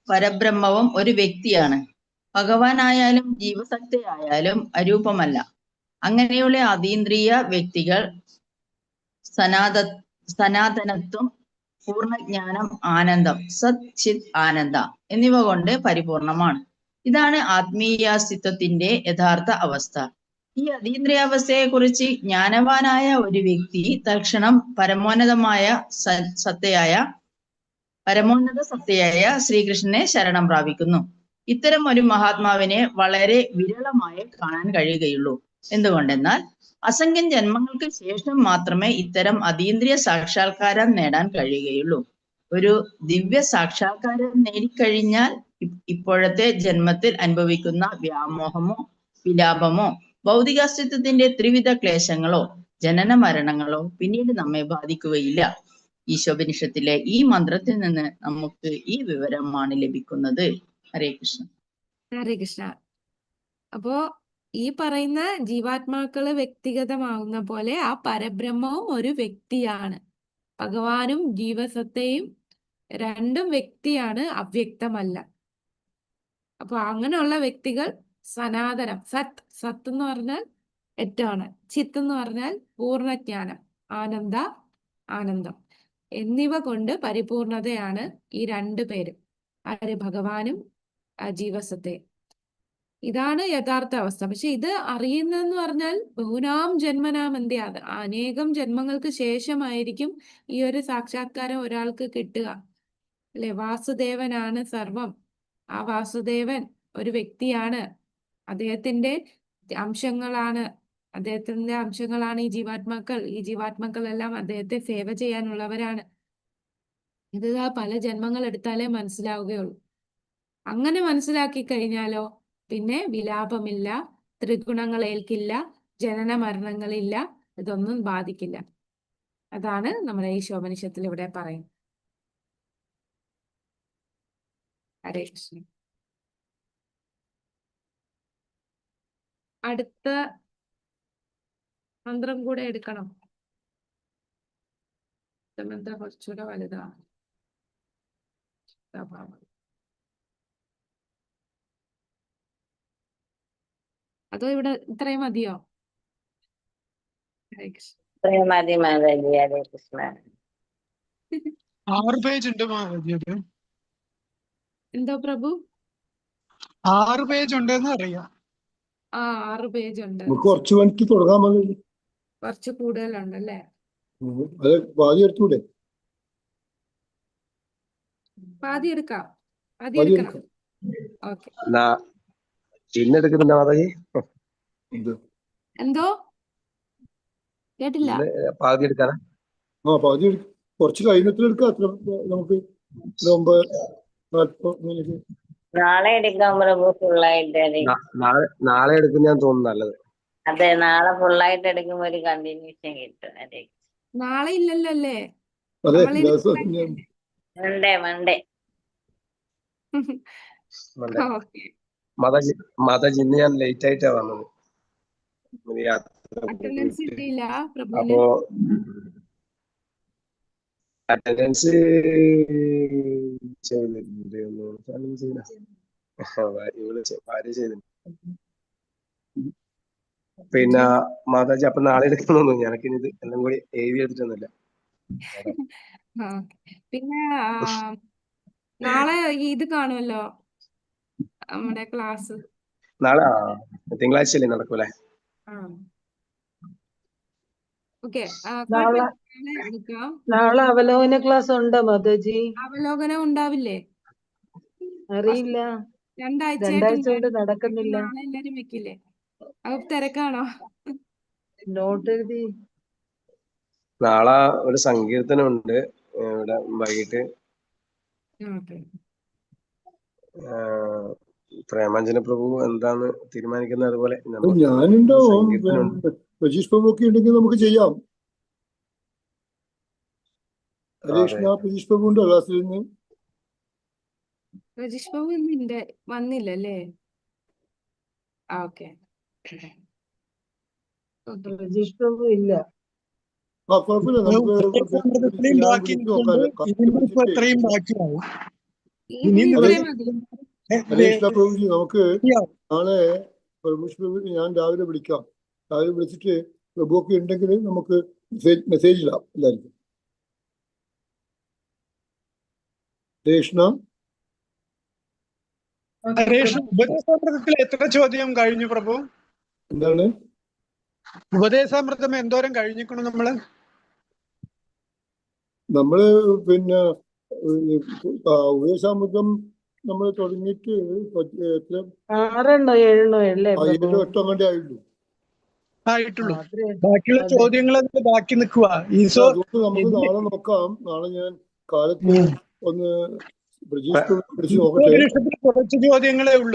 പരബ്രഹ്മവും ഒരു വ്യക്തിയാണ്. ഭഗവാനായാലും ജീവസത്തയായാലും അരൂപമല്ല. അങ്ങനെയുള്ള അതീന്ദ്രിയ വ്യക്തികൾ സനാതനത്വം, പൂർണ്ണജ്ഞാനം, ആനന്ദം, സത് ചിത് ആനന്ദ എന്നിവ കൊണ്ട് പരിപൂർണമാണ്. ഇതാണ് ആത്മീയാസ്തിത്വത്തിന്റെ യഥാർത്ഥ അവസ്ഥ. ഈ അതീന്ദ്രിയാവസ്ഥയെ കുറിച്ച് ജ്ഞാനവാനായ ഒരു വ്യക്തി തൽക്ഷണം പരമോന്നത സത്തയായ ശ്രീകൃഷ്ണനെ ശരണം പ്രാപിക്കുന്നു. ഇത്തരം ഒരു മഹാത്മാവിനെ വളരെ വിരളമായി കാണാൻ കഴിയുകയുള്ളൂ. എന്തുകൊണ്ടെന്നാൽ അസംഖ്യം ജന്മങ്ങൾക്ക് ശേഷം മാത്രമേ ഇത്തരം അതീന്ദ്രിയ സാക്ഷാത്കാരം നേടാൻ കഴിയുകയുള്ളൂ. ഒരു ദിവ്യ സാക്ഷാത്കാരം നേടിക്കഴിഞ്ഞാൽ ഇപ്പോഴത്തെ ജന്മത്തിൽ അനുഭവിക്കുന്ന വ്യാമോഹമോ വിലാപമോ ഭൗതികാസ്തിത്വത്തിന്റെ ത്രിവിധ ക്ലേശങ്ങളോ ജനന മരണങ്ങളോ പിന്നീട് നമ്മെ ബാധിക്കുകയില്ല. ഈശോപനിഷത്തിലെ ഈ മന്ത്രത്തിൽ നിന്ന് നമുക്ക് ഈ വിവരമാണ് ലഭിക്കുന്നത്. ഹരേ കൃഷ്ണ.
ഹരേ കൃഷ്ണ. അപ്പോ ഈ പറയുന്ന ജീവാത്മാക്കള് വ്യക്തിഗതമാകുന്ന പോലെ ആ പരബ്രഹ്മവും ഒരു വ്യക്തിയാണ്. ഭഗവാനും ജീവസത്തയും രണ്ടും വ്യക്തിയാണ്, അവ്യക്തമല്ല. അപ്പൊ അങ്ങനെയുള്ള വ്യക്തികൾ സനാതനം, സത്ത് എന്ന് പറഞ്ഞാൽ ഏറ്റമാണ്, ചിത്ത് എന്ന് പറഞ്ഞാൽ പൂർണ്ണജ്ഞാനം, ആനന്ദം എന്നിവ കൊണ്ട് പരിപൂർണതയാണ് ഈ രണ്ടു പേരും, ആര്? ഭഗവാനും ജീവസത്തയും. ഇതാണ് യഥാർത്ഥ അവസ്ഥ. പക്ഷെ ഇത് അറിയുന്നതെന്ന് പറഞ്ഞാൽ ബഹുനാം ജന്മനാം എന്ത്യാത്, അനേകം ജന്മങ്ങൾക്ക് ശേഷമായിരിക്കും ഈ ഒരു സാക്ഷാത്കാരം ഒരാൾക്ക് കിട്ടുക. അല്ലെ? വാസുദേവനാണ് സർവം. ആ വാസുദേവൻ ഒരു വ്യക്തിയാണ്. അദ്ദേഹത്തിന്റെ അംശങ്ങളാണ് ഈ ജീവാത്മാക്കൾ. ഈ ജീവാത്മാക്കളെല്ലാം അദ്ദേഹത്തെ സേവ ചെയ്യാനുള്ളവരാണ്. ഇത് പല ജന്മങ്ങൾ എടുത്താലേ മനസ്സിലാവുകയുള്ളൂ. അങ്ങനെ മനസ്സിലാക്കി കഴിഞ്ഞാലോ പിന്നെ വിലാപമില്ല, ത്രിഗുണങ്ങൾ ഏൽക്കില്ല, ജനന മരണങ്ങളില്ല, ഇതൊന്നും ബാധിക്കില്ല. അതാണ് നമ്മുടെ ഈ ഈശോപനിഷത്തിൽ ഇവിടെ പറയുന്നത്. ഹരേ കൃഷ്ണ. അടുത്ത മന്ത്രം കൂടെ എടുക്കണം. ശുദ്ധമന്ത്ര കുറച്ചുകൂടെ വലുതാണ്. ശുദ്ധഭാവം. അതോ ഇവിടെ ഇത്രയും മതിയോ? ഹരേ കൃഷ്ണ.
മതി മാതാജി. ഹരേ കൃഷ്ണ.
6 പേജ് ഉണ്ട് മാതാജി. അത്
എന്തോ പ്രഭു?
6 പേജ് ഉണ്ടെന്ന് അറിയാം.
6 പേജ് ഉണ്ട്.
നമുക്ക് കുറച്ച് മണിക്ക് തുടങ്ങാൻ മതി.
കുറച്ച് കൂടുതലുണ്ടല്ലേ?
അത് പാതി എടുത്തൂടെ?
പാതി എടുക്കാം. പാതി
പാതി
എടുക്കണം.
എടുക്കാം.
ഓക്കെ.
ഇന്ന് എടുക്കുന്നുണ്ടോ മാതാജി?
എന്തോ കേട്ടില്ല.
പാതി എടുക്കാനാ?
പാതി എടുക്കും. കുറച്ച് കഴിഞ്ഞിട്ട് എടുക്കാം. അത്ര നമുക്ക് 9:40
നാളെ എടുക്കാം പ്രഭു, ഫുള്ളായിട്ട്.
നാളെ എടുക്കുന്ന തോന്നുന്നു നല്ലത്.
അതെ, നാളെ ഫുള്ളായിട്ട് എടുക്കുമ്പോ ഒരു കണ്ടിന്യൂഷൻ കിട്ടും. ഹരേ കൃഷ്ണ.
നാളെ ഇല്ലല്ലോ അല്ലേ?
അതെ,
നമ്മളിത്
മൺഡേ.
ഓക്കെ.
മാതാജി ഇന്ന് ഞാൻ ലേറ്റ് ആയിട്ടാ വന്നത്.
അറ്റൻഡൻസ് കിട്ടിയില്ല പ്രഭുവിന്?
അപ്പോ അറ്റൻഡൻസ് പിന്നെ മാതാജി അപ്പൊ നാളെ എടുക്കണമെന്നു ഞാനൊക്കെ ഇത് എല്ലാം കൂടി എഴുതി എടുത്തൊന്നുമില്ല.
പിന്നെ നാളെ ഇത് കാണുമല്ലോ നമ്മുടെ ക്ലാസ്.
നാളെ തിങ്കളാഴ്ചയല്ലേ നടക്കൂലേ?
ഓക്കെ.
നാളെ അവലോകന ക്ലാസ് ഉണ്ടോ മാതാജി?
അവലോകനം ഉണ്ടാവില്ലേ?
അറിയില്ല,
2 ആഴ്ച
കൊണ്ട് നടക്കുന്നില്ല.
നാളെ എല്ലാരും വെക്കില്ലേ? അത് തിരക്കാണോ?
നോട്ട് എഴുതി.
നാളെ ഒരു സങ്കീർത്തനം ഉണ്ട് ഇവിടെ വൈകിട്ട്. പ്രേമാഞ്ജന പ്രഭു എന്താണ് തീരുമാനിക്കുന്നത് അതുപോലെ
ഞാനുണ്ടാവും. പ്രജീഷ് പ്രഭു ഒക്കെ ഉണ്ടെങ്കിൽ നമുക്ക് ചെയ്യാം. ഹരേഷ്ണ പ്രജീഷ് പ്രഭു ഉണ്ടോ ക്ലാസ്സിൽ നിന്ന്?
രജീഷ് ബാബു ഇന്ന് വന്നില്ലല്ലേ? ഓക്കെ.
രജീഷ് പ്രഭു ഇല്ല.
കുഴപ്പമില്ല. നമുക്ക്
ഇത്രയും ബാക്കിയാവും.
ഹരേഷ്ണ പ്രഭുജി, നമുക്ക് നാളെ പ്രഭുഷ് പ്രഭു ഞാൻ രാവിലെ വിളിക്കാം. രാവിലെ വിളിച്ചിട്ട് പ്രഭു ഒക്കെ ഉണ്ടെങ്കിൽ നമുക്ക് മെസ്സേജ് ഇടാം എല്ലാവർക്കും. ഹരേഷ്ണ,
ഉപദേശാമൃതത്തിൽ എത്ര ചോദ്യം കഴിഞ്ഞു പ്രഭു?
എന്താണ്
ഉപദേശാമൃതം എന്തോരം കഴിഞ്ഞിരിക്കണം നമ്മള്?
പിന്നെ ഉപദേശാമൃതം നമ്മൾ തുടങ്ങിയിട്ട്
6 7 അല്ലേ?
7 8 അങ്ങോട്ടേ
ആയിട്ടുള്ളൂ. ബാക്കിയുള്ള ചോദ്യങ്ങൾ ബാക്കി നിൽക്കുക.
അതുകൊണ്ട് നമുക്ക് നാളെ നോക്കാം. നാളെ ഞാൻ കാലത്ത് ഒന്ന് പ്രജീഷ് പിടിച്ച് നോക്കട്ടെ.
കുറച്ച് ചോദ്യങ്ങളേ ഉള്ളൂ.